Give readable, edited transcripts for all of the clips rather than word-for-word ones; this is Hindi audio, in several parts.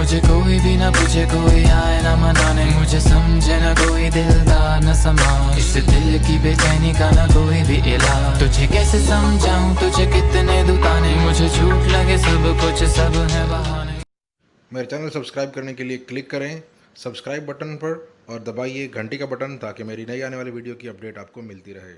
मुझे कोई भी ना पूछे, कोई आए ना मनाने, मुझे समझे ना कोई, दिलदार न समान, इस दिल की बेचैनी का ना कोई भी इलाज। तुझे कैसे समझाऊं, तुझे कितने दुताने, मुझे झूठ लगे सब कुछ, सब है बहाने। मेरे चैनल सब्सक्राइब करने के लिए क्लिक करें सब्सक्राइब बटन पर और दबाइए घंटी का बटन ताकि मेरी नई आने वाली वीडियो की अपडेट आपको मिलती रहे।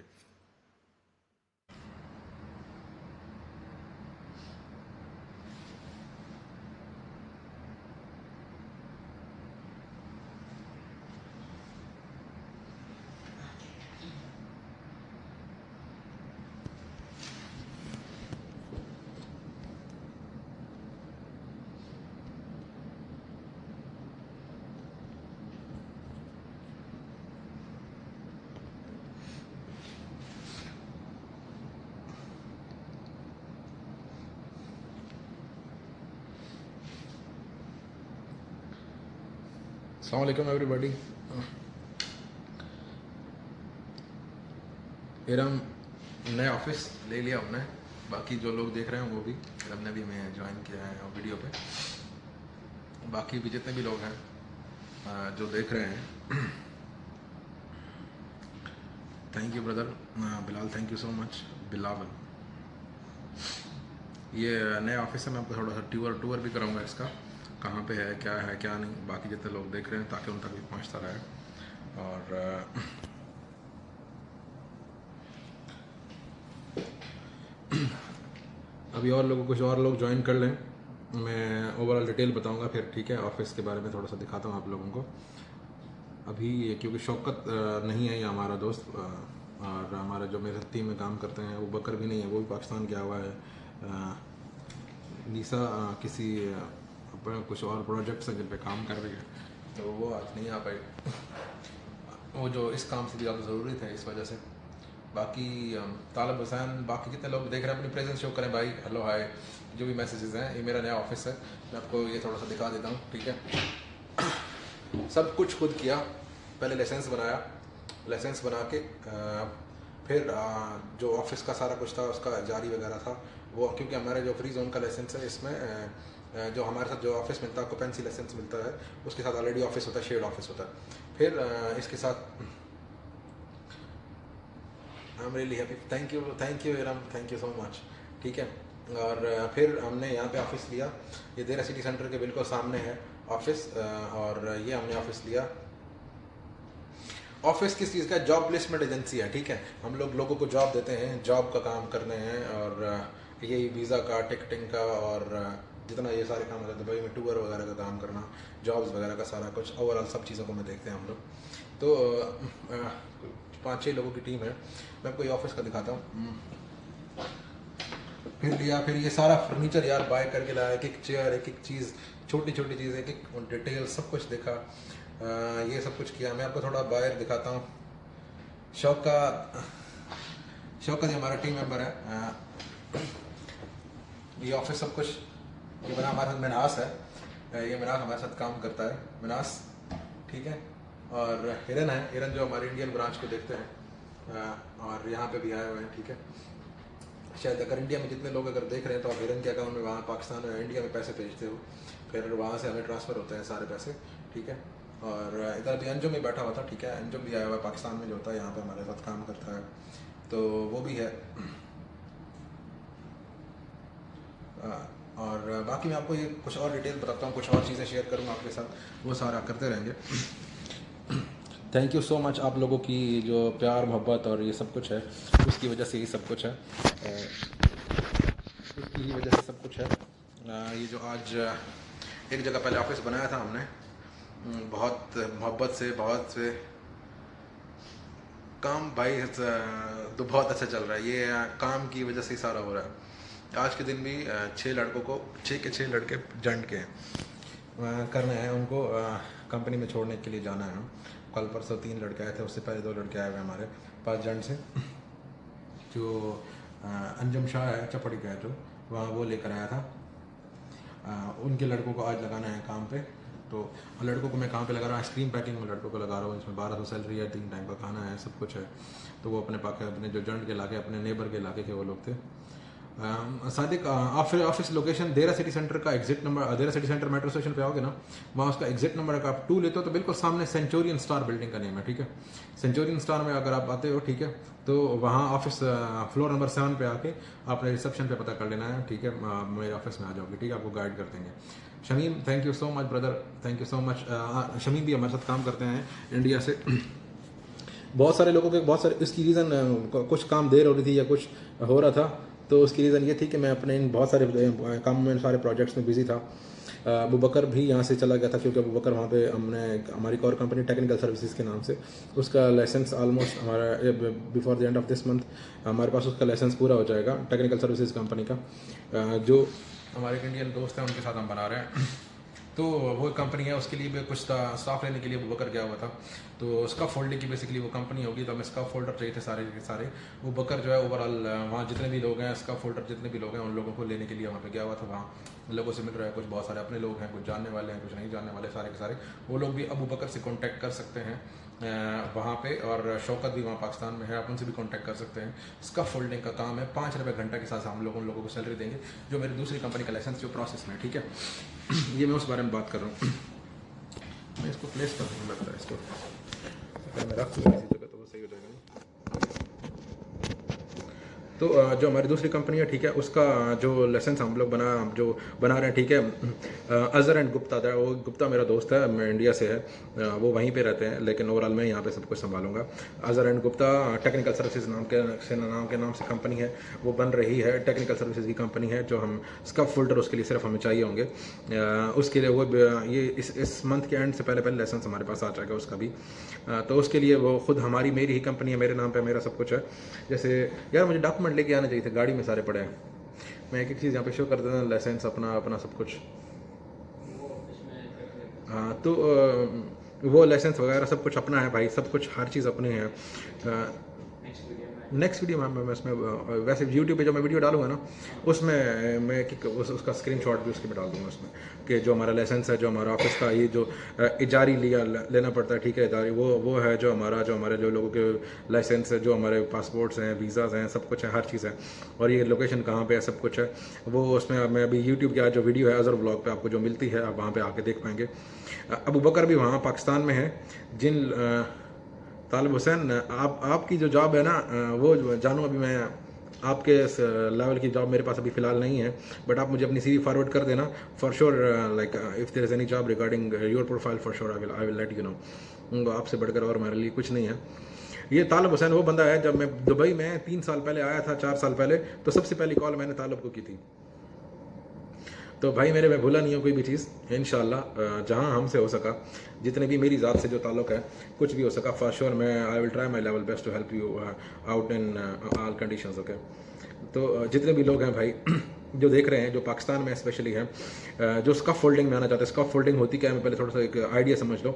अस्सलाम वालेकुम एवरीबॉडी। इरम नया ऑफिस ले लिया हमने, बाकी जो लोग देख रहे हैं वो भी इरम ने भी हमें ज्वाइन किया है वीडियो पे। बाकी भी जितने भी लोग हैं जो देख रहे हैं, thank you brother Bilal, thank you so much Bilawal. ये नया ऑफिस है, मैं आपको थोड़ा सा टूर भी कराऊंगा इसका, कहाँ पे है क्या नहीं, बाकी जितने लोग देख रहे हैं ताकि उन तक भी पहुँचता रहे। और अभी और लोगों कुछ और लोग ज्वाइन कर लें, मैं ओवरऑल डिटेल बताऊंगा फिर, ठीक है। ऑफिस के बारे में थोड़ा सा दिखाता हूँ आप लोगों को। अभी क्योंकि शौकत नहीं है ये हमारा दोस्त, और हमारा जो मेरे टीम में काम करते हैं वो बकर भी नहीं है, वो भी पाकिस्तान गया हुआ है। नीसा किसी कुछ और प्रोजेक्ट्स हैं जिन पे काम कर रही है, तो वो आज नहीं आ पाई। वो जो इस काम से भी ज़्यादा ज़रूरी था इस वजह से। बाकी तालब हुसैन, बाकी कितने लोग देख रहे हैं अपनी प्रेजेंस शो करें भाई, हेलो हाय, जो भी मैसेजेस हैं। ये मेरा नया ऑफिस है, मैं आपको ये थोड़ा सा दिखा देता हूँ, ठीक है। सब कुछ खुद किया, पहले लाइसेंस बनाया, लाइसेंस बना के फिर जो ऑफिस का सारा कुछ था उसका जारी वगैरह था वो, क्योंकि हमारे जो फ्री जोन का लाइसेंस है इसमें जो हमारे साथ जो ऑफिस मिलता है, ऑक्यूपेंसी लाइसेंस मिलता है, उसके साथ ऑलरेडी ऑफिस होता है, शेयर्ड ऑफिस होता है। फिर इसके साथ I am really happy, thank you Iram, thank you so much, ठीक है। और फिर हमने यहाँ पे ऑफिस लिया, ये देरा सिटी सेंटर के बिल्कुल सामने है ऑफिस, और ये हमने ऑफिस लिया। ऑफिस किस चीज़ का, जॉब प्लेसमेंट एजेंसी है, ठीक है। हम लोग लोगों को जॉब देते हैं, जॉब का काम करने हैं, और यही वीज़ा का, टिकटिंग का, और जितना ये सारे काम होते हैं, दुबई में टूर वगैरह का काम करना, जॉब्स वगैरह का सारा कुछ, ओवरऑल सब चीज़ों को मैं देखते हैं हम लोग। तो 5-6 लोगों की टीम है। मैं आपको ये ऑफिस का दिखाता हूँ। फिर लिया, फिर ये सारा फर्नीचर यार बाय करके लाया, एक एक चेयर, एक एक चीज़, छोटी छोटी चीज़, एक एक डिटेल, सब कुछ देखा, ये सब कुछ किया। मैं आपको थोड़ा बाहर दिखाता हूँ। शौकत ये हमारा टीम मेंबर है। ये ऑफिस सब कुछ ये बना, हमारे साथ मिनास है, ये मिनास हमारे साथ काम करता है, मिनास, ठीक है। और हिरन है, हिरन जो हमारे इंडियन ब्रांच को देखते हैं, और यहाँ पे भी आए हुए हैं, ठीक है। शायद अगर इंडिया में जितने लोग अगर देख रहे हैं तो आप हिरन के अकाउंट में वहाँ पाकिस्तान में, इंडिया में पैसे भेजते हो, फिर वहाँ से हमें ट्रांसफ़र होते हैं सारे पैसे, ठीक है। और इधर भी अंजुम भी बैठा हुआ था, ठीक है, अंजुम भी आया हुआ है, पाकिस्तान में जो होता है यहाँ पे हमारे साथ काम करता है, तो वो भी है। और बाकी मैं आपको ये कुछ और डिटेल बताता हूँ, कुछ और चीज़ें शेयर करूँगा आपके साथ, वो सारा करते रहेंगे। थैंक यू सो मच आप लोगों की जो प्यार मोहब्बत और ये सब कुछ है, उसकी वजह से ये सब कुछ है, उसकी ही वजह से सब कुछ है। ये जो आज एक जगह पहले ऑफिस बनाया था हमने, बहुत मोहब्बत से, बहुत से काम भाई, तो बहुत अच्छा चल रहा है, ये काम की वजह से ही सारा हो रहा है। आज के दिन भी 6 लड़कों को, 6 के 6 लड़के जंट के करने हैं, उनको कंपनी में छोड़ने के लिए जाना है। कल परसों 3 लड़के आए थे, उससे पहले 2 लड़के आए हुए हमारे 5 जंट से। जो अंजुम शाह है चपड़ी का है जो, वहाँ वो लेकर आया था। उनके लड़कों को आज लगाना है काम पे, तो लड़कों को मैं काम पे लगा रहा हूँ, आइसक्रीम पैकिंग में लड़कों को लगा रहा हूँ। इसमें 1200 सैलरी है, 3 टाइम का खाना है, सब कुछ है। तो वो अपने जंट के इलाके, अपने नेबर के इलाके के वो लोग थे। सादिक, आप फिर ऑफिस लोकेशन देरा सिटी सेंटर का एग्जिट नंबर, देरा सिटी सेंटर मेट्रो स्टेशन पे आओगे ना, वहाँ उसका एग्जिट नंबर अगर आप 2 लेते हो तो बिल्कुल सामने सेंचुरियन स्टार बिल्डिंग का नेम है, ठीक है। सेंचुरियन स्टार में अगर आप आते हो, ठीक है, तो वहाँ ऑफिस फ्लोर नंबर 7 पे आके आपने रिसेप्शन पे पता कर लेना है, ठीक है। मेरे ऑफिस में आ जाओगे, ठीक है, आपको गाइड कर देंगे। Shamim, thank you so much brother, thank you so much. Shamim भी हमारे साथ काम करते हैं इंडिया से। बहुत सारे लोगों के बहुत सारे इसकी रीज़न कुछ काम देर हो रही थी या कुछ हो रहा था, तो उसकी रीज़न ये थी कि मैं अपने इन बहुत सारे काम में, सारे प्रोजेक्ट्स में बिजी था। अबू बकर भी यहाँ से चला गया था क्योंकि अबू बकर वहाँ पे हमने हमारी एक और कंपनी टेक्निकल सर्विसेज के नाम से, उसका लाइसेंस ऑलमोस्ट हमारा before the end of this month हमारे पास उसका लाइसेंस पूरा हो जाएगा टेक्निकल सर्विसेज कंपनी का। जो हमारे इंडियन दोस्त हैं उनके साथ हम बना रहे हैं, तो वो कंपनी है, उसके लिए भी कुछ स्टाफ लेने के लिए वो बकर गया हुआ था, तो स्काफ फोल्डिंग की बेसिकली वो कंपनी होगी, तो हमें स्काफ फोल्डर चाहिए थे सारे के सारे। वो बकर जो है ओवरऑल वहाँ जितने भी लोग हैं, स्काफ फोल्डर जितने भी लोग हैं, उन लोगों को लेने के लिए वहाँ पे गया हुआ था। वहाँ लोगों से मिल रहा है, कुछ बहुत सारे अपने लोग हैं, कुछ जानने वाले हैं, कुछ नहीं जानने वाले, सारे के सारे वो लोग भी अबू बकर से कॉन्टैक्ट कर सकते हैं वहाँ पे। और शौकत भी वहाँ पाकिस्तान में है, आप उनसे भी कांटेक्ट कर सकते हैं। इसका फोल्डिंग का काम है, 5 रुपये घंटा के साथ हम लोग उन लोगों को सैलरी देंगे, जो मेरी दूसरी कंपनी का लाइसेंस जो प्रोसेस में है, ठीक है। ये मैं उस बारे में बात कर रहा हूँ। मैं इसको प्लेस कर दूँ, लगता है इसको अगर मैं रख दूँगा इसी जगह तो वो सही हो जाएगा। तो जो हमारी दूसरी कंपनी है, ठीक है, उसका जो लाइसेंस हम लोग बना रहे हैं, ठीक है। अजहर एंड गुप्ता था, वो गुप्ता मेरा दोस्त है, मैं इंडिया से है, वो वहीं पे रहते हैं, लेकिन ओवरऑल मैं यहाँ पे सब कुछ संभालूंगा। Azhar and Gupta technical services नाम से कंपनी है, वो बन रही है, टेक्निकल सर्विसेज की कंपनी है। जो हम स्कफ फोल्डर उसके लिए सिर्फ हमें चाहिए होंगे, उसके लिए वो ये इस मंथ के एंड से पहले लाइसेंस हमारे पास आ जाएगा उसका भी। तो उसके लिए वो खुद मेरी ही कंपनी है, मेरे नाम पे मेरा सब कुछ है। जैसे यार मुझे डॉक्यूमेंट लेके आने चाहिए थे, गाड़ी में सारे पड़े हैं, मैं एक चीज़ यहाँ पे शो कर देता हूँ, लाइसेंस अपना सब कुछ। हाँ, तो वो लाइसेंस वगैरह सब कुछ अपना है भाई, सब कुछ हर चीज़ अपनी है। नेक्स्ट वीडियो में मैं इसमें वैसे यूट्यूब पे जो मैं वीडियो डालूंगा ना, उसमें मैं उसका स्क्रीनशॉट भी उसके में डाल दूंगा उसमें, कि जो हमारा लाइसेंस है, जो हमारा ऑफिस का ये जो इजारी लेना पड़ता है, ठीक है, इजारी वो है, जो हमारे जो लोगों के लाइसेंस है, जो हमारे पासपोर्ट्स हैं, वीज़ाज़ हैं, सब कुछ है, हर चीज़ है। और ये लोकेशन कहाँ पे है, सब कुछ है वो उसमें। मैं अभी यूट्यूब की जो वीडियो है अजहर ब्लॉग पे आपको जो मिलती है, आप वहाँ पे आके देख पाएंगे। अबू बकर भी वहाँ पाकिस्तान में है। जिन तालिब हुसैन, आपकी जो जॉब है ना, वो जानूँ, अभी मैं आपके लेवल की जॉब मेरे पास अभी फ़िलहाल नहीं है, बट आप मुझे अपनी CV फॉरवर्ड कर देना for sure. Like if there is any job regarding your profile, for sure I will let you know. आपसे बढ़कर और मेरे लिए कुछ नहीं है। ये तालिब हुसैन वो बंदा है, जब मैं दुबई में 3 साल पहले आया था, 4 साल पहले, तो सबसे पहली कॉल मैंने तालिब को की थी। तो भाई मेरे, मैं भूला नहीं हूँ कोई भी चीज़, इंशाल्लाह जहाँ हमसे हो सका, जितने भी मेरी ज़ात से जो ताल्लुक़ है, कुछ भी हो सका, फॉर श्योर मैं I will try my level best to help you out in all conditions, okay. तो जितने भी लोग हैं भाई जो देख रहे हैं, जो पाकिस्तान में स्पेशली हैं, जो स्कफ फोल्डिंग में आना चाहते हैं, स्कफ फोल्डिंग होती क्या है, मैं पहले थोड़ा सा एक आइडिया समझ लो।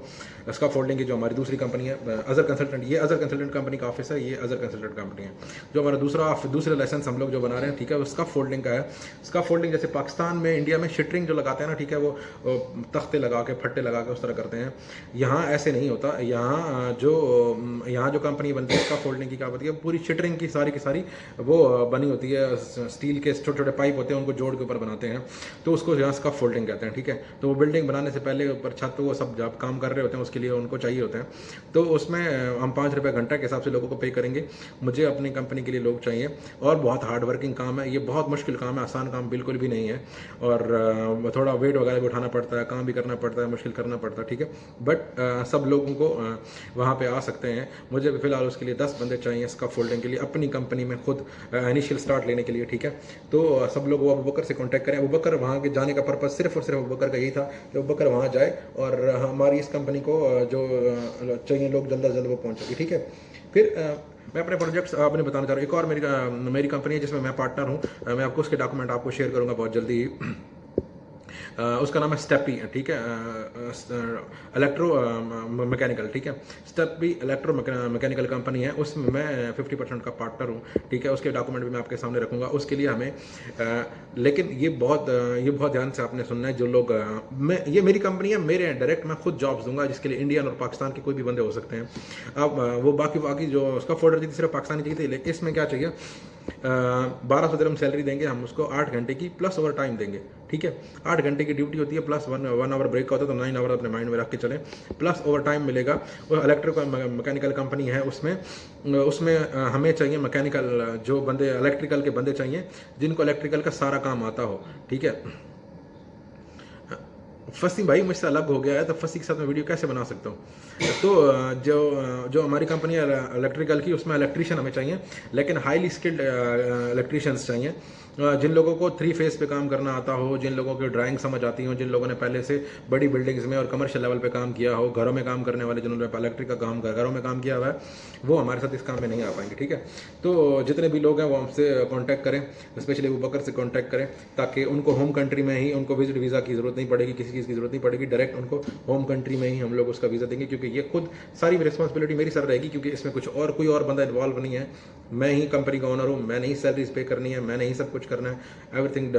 स्कफ फोल्डिंग की जो हमारी दूसरी कंपनी है अजहर कंसल्टेंट, ये अजहर कंसल्टेंट कंपनी का ऑफिस है, ये अजहर कंसल्टेंट कंपनी है। जो हमारा दूसरे लाइसेंस हम लोग जो बना रहे हैं, ठीक है, वो स्कफ फोल्डिंग का है। स्कफ फोल्डिंग जैसे पाकिस्तान में, इंडिया में शिटरिंग जो लगाते हैं ना, ठीक है, वो तख्ते लगा के, फट्टे लगा के उस तरह करते हैं। यहाँ ऐसे नहीं होता। यहाँ जो कंपनी बनती है स्कफ फोल्डिंग की, क्या होती है, पूरी शिटरिंग की सारी वो बनी होती है, स्टील के छोटे छोटे पाइप होते हैं, उनको जोड़ के ऊपर बनाते हैं, तो उसको यहाँ स्कफ फोल्डिंग कहते हैं, ठीक है। तो वो बिल्डिंग बनाने से पहले ऊपर छत, वो सब जब काम कर रहे होते हैं उसके लिए उनको चाहिए होते हैं, तो उसमें हम 5 रुपये घंटा के हिसाब से लोगों को पे करेंगे। मुझे अपनी कंपनी के लिए लोग चाहिए, और बहुत हार्ड वर्किंग काम है ये, बहुत मुश्किल काम है, आसान काम बिल्कुल भी नहीं है। और थोड़ा वेट वगैरह भी उठाना पड़ता है, काम भी करना पड़ता है, मुश्किल करना पड़ता है, ठीक है। बट सब लोगों को वहाँ पे आ सकते हैं। मुझे फिलहाल उसके लिए 10 बंदे चाहिए स्कफ फोल्डिंग के लिए, अपनी कंपनी में खुद इनिशियल स्टार्ट लेने के लिए, ठीक है। तो सब लोग वो अबू बकर से कांटेक्ट करें। अबू बकर वहाँ के जाने का पर्पज़ सिर्फ और सिर्फ अबू बकर का यही था कि अबू बकर वहाँ जाए और हमारी इस कंपनी को जो चाहिए लोग जल्द से जल्द वो पहुँचे, ठीक है। फिर मैं अपने प्रोजेक्ट्स आपने बताना चाह रहा हूँ। एक और मेरी कंपनी है जिसमें मैं पार्टनर हूँ, मैं आपको उसके डॉक्यूमेंट आपको शेयर करूँगा बहुत जल्दी। उसका नाम है स्टेपी, ठीक है, इलेक्ट्रो मैकेनिकल, ठीक है। स्टेपी इलेक्ट्रो मैकेनिकल कंपनी है, उसमें मैं 50% का पार्टनर हूँ, ठीक है। उसके डॉक्यूमेंट भी मैं आपके सामने रखूँगा। उसके लिए हमें लेकिन ये बहुत ध्यान से आपने सुनना है। जो लोग ये मेरी कंपनी है, मेरे डायरेक्ट मैं खुद जॉब्स दूंगा, जिसके लिए इंडियन और पाकिस्तान के कोई भी बंदे हो सकते हैं। अब वो बाकी जो उसका फोल्डर चाहिए सिर्फ पाकिस्तानी चाहिए थी, लेकिन इसमें क्या चाहिए, 1200 दिरहम सैलरी देंगे हम उसको, 8 घंटे की प्लस ओवर टाइम देंगे, ठीक है। 8 घंटे की ड्यूटी होती है प्लस 1 आवर ब्रेक का होता है, तो 9 आवर अपने माइंड में रख के चलें, प्लस ओवर टाइम मिलेगा। और इलेक्ट्रिकल मैकेनिकल कंपनी है, उसमें हमें चाहिए मैकेनिकल जो बंदे, इलेक्ट्रिकल के बंदे चाहिए जिनको इलेक्ट्रिकल का सारा काम आता हो, ठीक है। फसी भाई मुझसे अलग हो गया है, तो फसी के साथ मैं वीडियो कैसे बना सकता हूँ? तो जो हमारी कंपनी है इलेक्ट्रिकल की, उसमें इलेक्ट्रीशियन हमें चाहिए, लेकिन हाईली स्किल्ड इलेक्ट्रीशियंस चाहिए, जिन लोगों को 3 फेस पे काम करना आता हो, जिन लोगों की ड्राइंग समझ आती हो, जिन लोगों ने पहले से बड़ी बिल्डिंग्स में और कमर्शियल लेवल पे काम किया हो, घरों में काम करने वाले जिन्होंने इलेक्ट्रिक का काम घरों में काम किया हुआ है, वो हमारे साथ इस काम में नहीं आ पाएंगे, ठीक है। तो जितने भी लोग हैं वो हमसे कॉन्टैक्ट करें, स्पेशली वो बकर से कॉन्टैक्ट करें, ताकि उनको होम कंट्री में ही उनको विजिट वीज़ा की ज़रूरत नहीं पड़ेगी, किसी चीज़ की ज़रूरत नहीं पड़ेगी, डायरेक्ट उनको होम कंट्री में ही हम लोग उसका वीज़ा देंगे, क्योंकि ये खुद सारी रिस्पॉन्सिबिलिटी मेरी सर रहेगी, क्योंकि इसमें कुछ और कोई और बंदा इन्वॉल्व नहीं है। मैं ही कंपनी का ओनर हूँ, मैंने ही सैलरीज पे करनी है, मैंने ही सब कुछ करना है, everything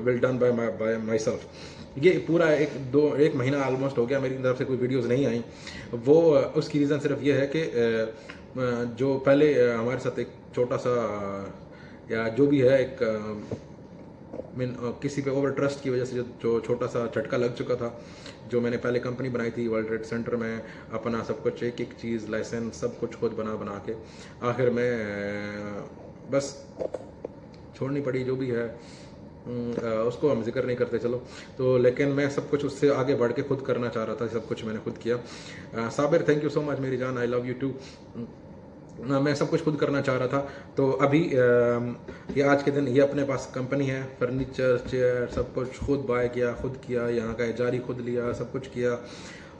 will done by my self. ये पूरा एक महीना ऑलमोस्ट हो गया मेरी तरफ से कोई वीडियोस नहीं आई। वो उसकी रीज़न सिर्फ ये है कि जो पहले हमारे साथ एक छोटा सा या जो भी है एक किसी पे ओवर ट्रस्ट की वजह से जो छोटा सा झटका लग चुका था। जो मैंने पहले कंपनी बनाई थी वर्ल्ड ट्रेड सेंटर में, अपना सब कुछ एक एक चीज़ लाइसेंस सब कुछ खुद बना के आखिर में बस छोड़नी पड़ी, जो भी है उसको हम जिक्र नहीं करते चलो। तो लेकिन मैं सब कुछ उससे आगे बढ़ के खुद करना चाह रहा था, सब कुछ मैंने खुद किया। Sabir thank you so much मेरी जान, आई लव यू टू। मैं सब कुछ खुद करना चाह रहा था, तो अभी ये आज के दिन ये अपने पास कंपनी है, फर्नीचर चेयर सब कुछ खुद बाय किया, खुद किया, यहाँ का एजारी खुद लिया, सब कुछ किया,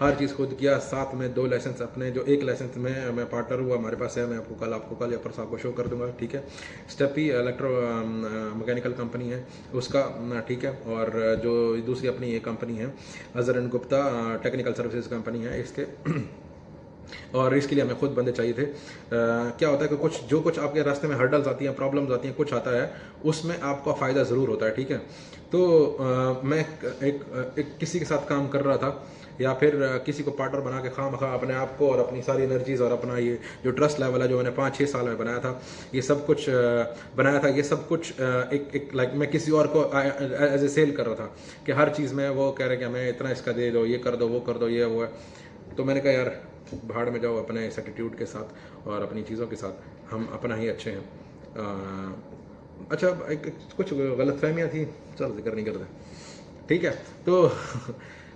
हर चीज़ खुद किया। साथ में 2 लाइसेंस अपने, जो एक लाइसेंस में मैं पार्टनर हुआ हमारे पास है, मैं आपको कल या परसों आपको शो कर दूंगा, ठीक है। स्टेपी इलेक्ट्रो मैकेनिकल कंपनी है उसका, ठीक है। और जो दूसरी अपनी ये कंपनी है Azhar and Gupta technical services company है इसके और इसके लिए हमें खुद बंदे चाहिए थे। क्या होता है कि जो कुछ आपके रास्ते में हर्डल्स आती हैं, प्रॉब्लम्स आती हैं, कुछ आता है, उसमें आपका फ़ायदा ज़रूर होता है, ठीक है। तो मैं एक किसी के साथ काम कर रहा था, या फिर किसी को पार्टनर बना के खामखा अपने आप को और अपनी सारी एनर्जीज और अपना ये जो ट्रस्ट लेवल है जो मैंने 5-6 साल में बनाया था, ये सब कुछ बनाया था, ये सब कुछ एक लाइक मैं किसी और को एज ए सेल कर रहा था कि हर चीज़ में वो कह रहे कि हमें इतना इसका दे दो, ये कर दो, वो कर दो, ये वो है। तो मैंने कहा यार भाड़ में जाओ अपने इस एटीट्यूड के साथ और अपनी चीज़ों के साथ, हम अपना ही अच्छे हैं। अच्छा कुछ गलतफहमियाँ थी, चल जिक्र नहीं करते, ठीक है।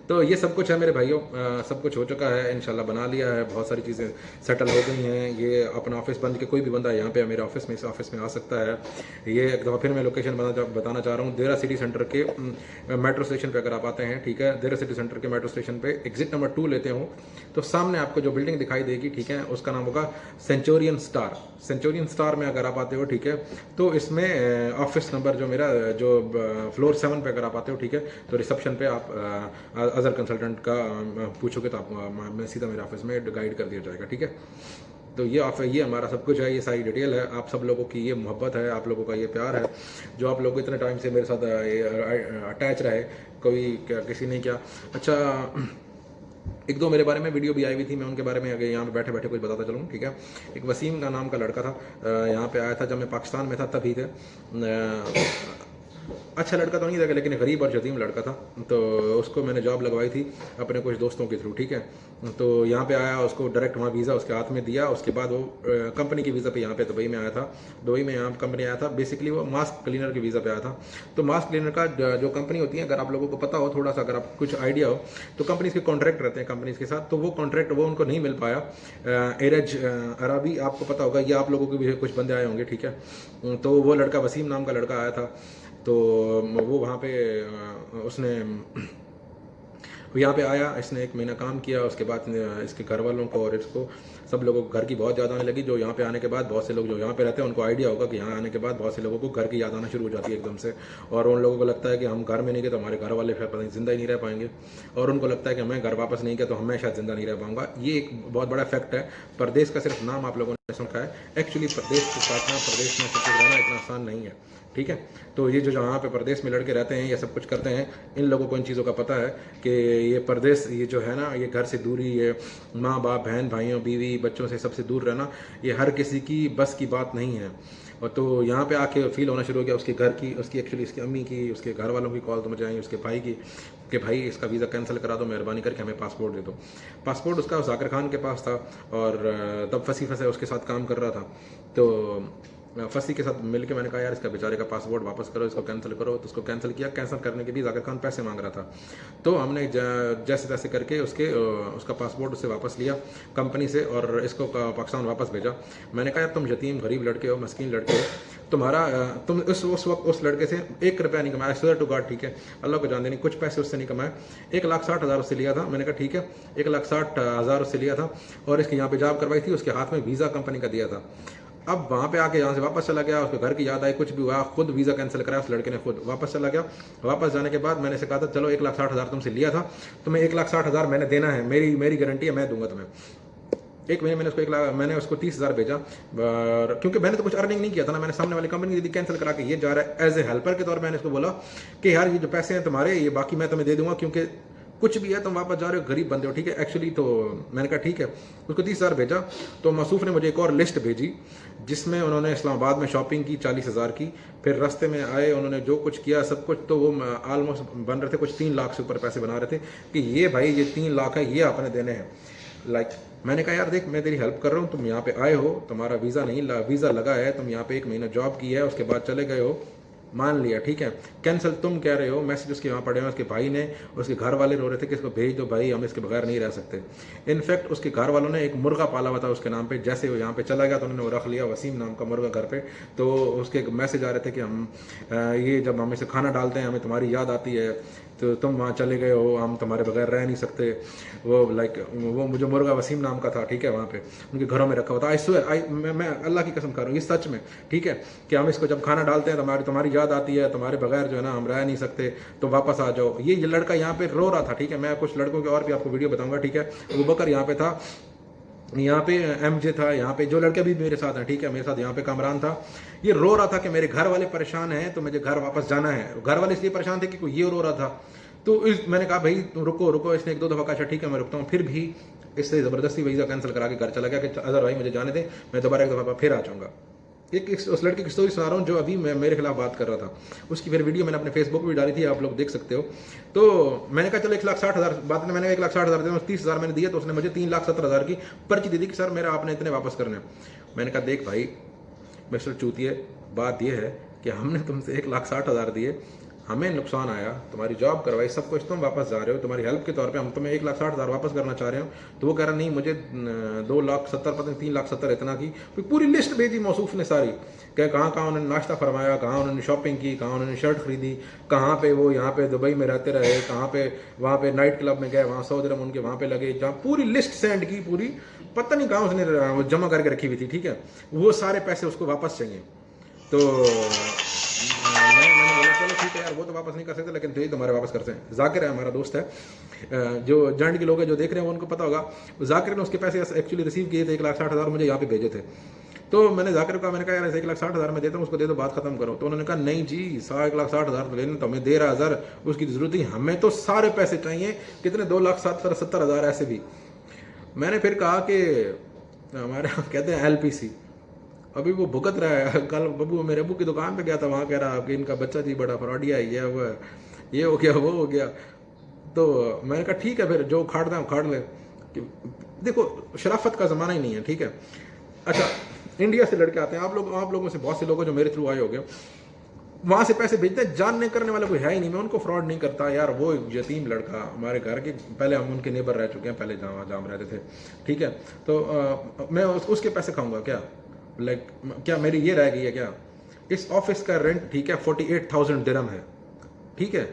तो ये सब कुछ है मेरे भाइयों, सब कुछ हो चुका है, इंशाल्लाह बना लिया है, बहुत सारी चीज़ें सेटल हो गई हैं। ये अपना ऑफिस बंद के कोई भी बंदा यहाँ पे मेरे ऑफिस में, इस ऑफिस में आ सकता है। ये एक दफ़ा फिर मैं लोकेशन बताना चाह रहा हूँ, देरा सिटी सेंटर के मेट्रो स्टेशन पे अगर आप आते हैं, ठीक है, देरा सिटी सेंटर के मेट्रो स्टेशन पे एग्जिट नंबर 2 लेते हो तो सामने आपको जो बिल्डिंग दिखाई देगी, ठीक है, उसका नाम होगा सेंचुरियन स्टार। सेंचुरियन स्टार में अगर आप आते हो, ठीक है, तो इसमें ऑफिस नंबर जो मेरा जो फ्लोर 7 पे अगर आप आते हो, ठीक है, तो रिसेप्शन पे आप अजहर कंसल्टेंट का पूछोगे तो आप मैं सीधा मेरे ऑफिस में गाइड कर दिया जाएगा, ठीक है। तो ये हमारा सब कुछ है, ये सारी डिटेल है। आप सब लोगों की ये मोहब्बत है, आप लोगों का ये प्यार है, जो आप लोग इतने टाइम से मेरे साथ अटैच रहे, कोई किसी ने क्या। अच्छा 1-2 मेरे बारे में वीडियो भी आई हुई थी, मैं उनके बारे में अगर यहाँ पे बैठे बैठे कुछ बताता चलूँ, ठीक है। एक वसीम का नाम का लड़का था, यहाँ पे आया था जब मैं पाकिस्तान में था, तभी थे। अच्छा लड़का तो नहीं था लेकिन गरीब और यतीम लड़का था, तो उसको मैंने जॉब लगवाई थी अपने कुछ दोस्तों के थ्रू, ठीक है। तो यहाँ पे आया, उसको डायरेक्ट वहाँ वीज़ा उसके हाथ में दिया, उसके बाद वो कंपनी के वीज़ा पे यहाँ पे दुबई में आया था। दुबई में यहाँ कंपनी आया था, बेसिकली वो मास्क क्लीनर के वीज़ा पे आया था। तो मास्क क्लीनर का जो कंपनी होती है, अगर आप लोगों को पता हो थोड़ा सा, अगर आप कुछ आइडिया हो, तो कंपनीज के कॉन्ट्रैक्ट रहते हैं कंपनीज के साथ, तो वो कॉन्ट्रैक्ट वो उनको नहीं मिल पाया। एरज अरबी आपको पता होगा, ये आप लोगों के भी कुछ बंदे आए होंगे, ठीक है। तो वो लड़का वसीम नाम का लड़का आया था, तो वो वहाँ पे उसने यहाँ पे आया, इसने 1 महीना काम किया, उसके बाद इसके घर वालों को और इसको सब लोगों को घर की बहुत ज़्यादा आने लगी। जो यहाँ पे आने के बाद बहुत से लोग जो यहाँ पे रहते हैं उनको आइडिया होगा कि यहाँ आने के बाद बहुत से लोगों को घर की याद आना शुरू हो जाती है एकदम से, और उन लोगों को लगता है कि हम घर में नहीं गए तो हमारे घर वाले फिर पता नहीं जिंदा ही नहीं रह पाएंगे, और उनको लगता है कि मैं घर वापस नहीं गया तो मैं शायद जिंदा नहीं रह पाऊंगा। ये एक बहुत बड़ा फैक्ट है। प्रदेश का सिर्फ नाम आप लोगों ने सुना है, एक्चुअली प्रदेश को काटना, प्रदेश में सब कुछ रहना इतना आसान नहीं है, ठीक है। तो ये जो यहाँ पे प्रदेश में लड़के रहते हैं, ये सब कुछ करते हैं, इन लोगों को इन चीज़ों का पता है कि ये प्रदेश, ये जो है ना, ये घर से दूरी, ये माँ बाप, बहन भाइयों, बीवी बच्चों से सबसे दूर रहना, ये हर किसी की बस की बात नहीं है। और तो यहाँ पे आके फील होना शुरू हो गया उसके घर की, उसकी एक्चुअली उसकी अम्मी की, उसके घर वालों की कॉल तो मुझे आई, उसके भाई की, कि भाई इसका वीज़ा कैंसिल करा दो, मेहरबानी करके हमें पासपोर्ट दे दो। पासपोर्ट उसका जाकिर खान के पास था और तब फंसी फंसे उसके साथ काम कर रहा था। तो फंसी के साथ मिलके मैंने कहा यार इसका बेचारे का पासपोर्ट वापस करो, इसको कैंसिल करो। तो उसको कैंसिल किया। कैंसिल करने के भी जाकिर खान पैसे मांग रहा था। तो हमने जैसे तैसे करके उसका पासपोर्ट उससे वापस लिया कंपनी से और इसको पाकिस्तान वापस भेजा। मैंने कहा यार तुम यतीम गरीब लड़के हो, मस्कीन लड़के हो, तुम्हारा तुम उस वक्त उस लड़के से 1 रुपया नहीं कमाया, स्वेयर टू गॉड, ठीक है, अल्लाह को जानते नहीं, कुछ पैसे उससे नहीं कमाए। 1,60,000 उससे लिया था। मैंने कहा ठीक है, 1,60,000 उससे लिया था और इसके यहाँ पे जॉब करवाई थी, उसके हाथ में वीज़ा कंपनी का दिया था। अब वहाँ पे आके यहाँ से वापस चला गया, उसके घर की याद आई, कुछ भी हुआ, खुद वीज़ा कैंसिल कराया उस लड़के ने, खुद वापस चला गया। वापस जाने के बाद मैंने से कहा था चलो 1,60,000 तुमसे लिया था, तुम्हें 1,60,000 मैंने देना है, मेरी गारंटी है, मैं दूंगा तुम्हें। एक महीने मैंने उसको 30,000 भेजा, क्योंकि मैंने तो कुछ अर्निंग नहीं किया था ना, मैंने सामने वाली कंपनी की दी, कैंसिल करा के ये जा रहा है। एज ए हेल्पर के तौर पर मैंने इसको बोला कि यार ये जो पैसे हैं तुम्हारे, ये बाकी मैं तुम्हें दे दूंगा, क्योंकि कुछ भी है तुम वापस जा रहे हो, गरीब बंदे हो, ठीक है। एक्चुअली तो मैंने कहा ठीक है, उसको 30,000 भेजा। तो मसूफ ने मुझे एक और लिस्ट भेजी जिसमें उन्होंने इस्लामाबाद में शॉपिंग की 40,000 की, फिर रास्ते में आए, उन्होंने जो कुछ किया सब कुछ, तो वो ऑलमोस्ट बन रहे थे कुछ 3 लाख से ऊपर पैसे बना रहे थे कि ये भाई ये 3 लाख है, ये आपने देने हैं। मैंने कहा यार देख मैं तेरी हेल्प कर रहा हूँ, तुम यहाँ पे आए हो, तुम्हारा वीज़ा लगा है, तुम यहाँ पे 1 महीना जॉब की है, उसके बाद चले गए हो, मान लिया ठीक है, कैंसिल तुम कह रहे हो। मैसेज उसके वहाँ पड़े हैं, उसके भाई ने, उसके घर वाले रो रहे थे कि इसको भेज दो भाई, हम इसके बगैर नहीं रह सकते। इनफैक्ट उसके घर वालों ने एक मुर्गा पाला हुआ था उसके नाम पे, जैसे वो यहाँ पे चला गया तो उन्होंने वो रख लिया, वसीम नाम का मुर्गा घर पे। तो उसके मैसेज आ रहे थे कि हम ये जब हम इसे खाना डालते हैं हमें तुम्हारी याद आती है, तो तुम वहाँ चले गए हो, हम तुम्हारे बगैर रह नहीं सकते। वो मुझे मुर्गा वसीम नाम का था, ठीक है, वहाँ पे उनके घरों में रखा हुआ था। आई स्वेयर, मैं अल्लाह की कसम कर रहा हूँ, ये सच में, ठीक है, कि हम इसको जब खाना डालते हैं तुम्हारी याद आती है, तुम्हारे बगैर जो है ना हम रह नहीं सकते, तो वापस आ जाओ। ये लड़का यहाँ पे रो रहा था, ठीक है। मैं कुछ लड़कों के और भी आपको वीडियो बताऊंगा, ठीक है। अबू बकर यहाँ पे था, यहाँ पे एमजे था, यहाँ पे जो लड़के भी मेरे साथ हैं, ठीक है, मेरे साथ यहाँ पे कामरान था। ये रो रहा था कि मेरे घर वाले परेशान हैं, तो मुझे घर वापस जाना है। घर वाले इसलिए परेशान थे कि ये रो रहा था। तो मैंने कहा भाई रुको। इसने 1-2 दफ़ा कहा अच्छा ठीक है मैं रुकता हूँ, फिर भी इससे ज़बरदस्ती वीज़ा कैंसिल करा के घर चला गया कि अजहर भाई मुझे जाने दे, मैं दोबारा 1 दफ़ा फिर आ जाऊँगा। उस लड़के की स्टोरी सुना रहा हूँ जो अभी मेरे खिलाफ बात कर रहा था। उसकी फिर वीडियो मैंने अपने फेसबुक पर भी डाली थी, आप लोग देख सकते हो। तो मैंने कहा चलो 1,60,000 बात ने, मैंने 1,60,000 दिया, 30,000 मैंने दिया, तो उसने मुझे 3,70,000 की पर्ची दे दी कि सर मेरा आपने इतने वापस करने। मैंने कहा देख भाई मिस्टर चूतिए, बात यह है कि हमने तुमसे 1,60,000 दिए, हमें नुकसान आया, तुम्हारी जॉब करवाई, सब कुछ, तुम वापस जा रहे हो, तुम्हारी हेल्प के तौर पे हम तुम्हें 1,60,000 वापस करना चाह रहे हो। तो वो कह रहा नहीं मुझे 2,70,000 पता नहीं 3,70,000 इतना की। पूरी लिस्ट भेजी मौसूफ ने सारी, क्या कहाँ उन्होंने नाश्ता फरमाया, कहाँ उन्होंने शॉपिंग की, कहाँ उन्होंने शर्ट खरीदी, कहाँ पे वो यहाँ पे दुबई में रहते रहे, कहाँ पे वहाँ पे नाइट क्लब में गए, वहाँ 100 दिरहम उनके वहाँ पे लगे, जहाँ पूरी लिस्ट सेंड की, पूरी पता नहीं कहाँ उसने जमा करके रखी हुई थी, ठीक है। वो सारे पैसे उसको वापस चाहिए। तो मैंने बोला चलो ठीक है यार, वो तो वापस नहीं कर सकते, लेकिन तो तुम्हारे वापस करते हैं। जाकिर है हमारा दोस्त है, जो जंड के लोग हैं जो देख रहे हैं उनको पता होगा, जाकिर ने उसके पैसे एक्चुअली रिसीव किए थे, 1,60,000 मुझे यहाँ पे भेजे थे। तो मैंने जाकिर को मैंने कहा यार 1,60,000 में देता हूँ, उसको दे दो, बात खत्म करो। तो उन्होंने कहा नहीं जी 1,60,000 तो लेना, तो हमें 13,000 उसकी जरूरत ही, हमें तो सारे पैसे चाहिए। कितने 2,70,000 ऐसे भी। मैंने फिर कहा कि हमारे यहाँ कहते हैं LPC, अभी वो भुगत रहा है। कल बबू मेरे अबू की दुकान पे गया था, वहाँ कह रहा कि इनका बच्चा जी बड़ा फ्रॉडिया है, ये हो गया वो हो गया। तो मैंने कहा ठीक है फिर जो उखाड़ना है उखाड़ ले। देखो शराफत का ज़माना ही नहीं है, ठीक है। अच्छा इंडिया से लड़के आते हैं, आप लोगों से बहुत से लोग जो मेरे थ्रू आए हो गए, वहाँ से पैसे भेजते हैं, जानने करने वाला कोई है ही नहीं। मैं उनको फ्रॉड नहीं करता यार। वो यतीम लड़का हमारे घर के, पहले हम उनके नेबर रह चुके हैं, पहले जहाँ रहते थे, ठीक है। तो मैं उसके पैसे खाऊंगा क्या? क्या मेरी ये रह गई है क्या? इस ऑफिस का रेंट, ठीक है, 48,000 दिरहम है, ठीक है।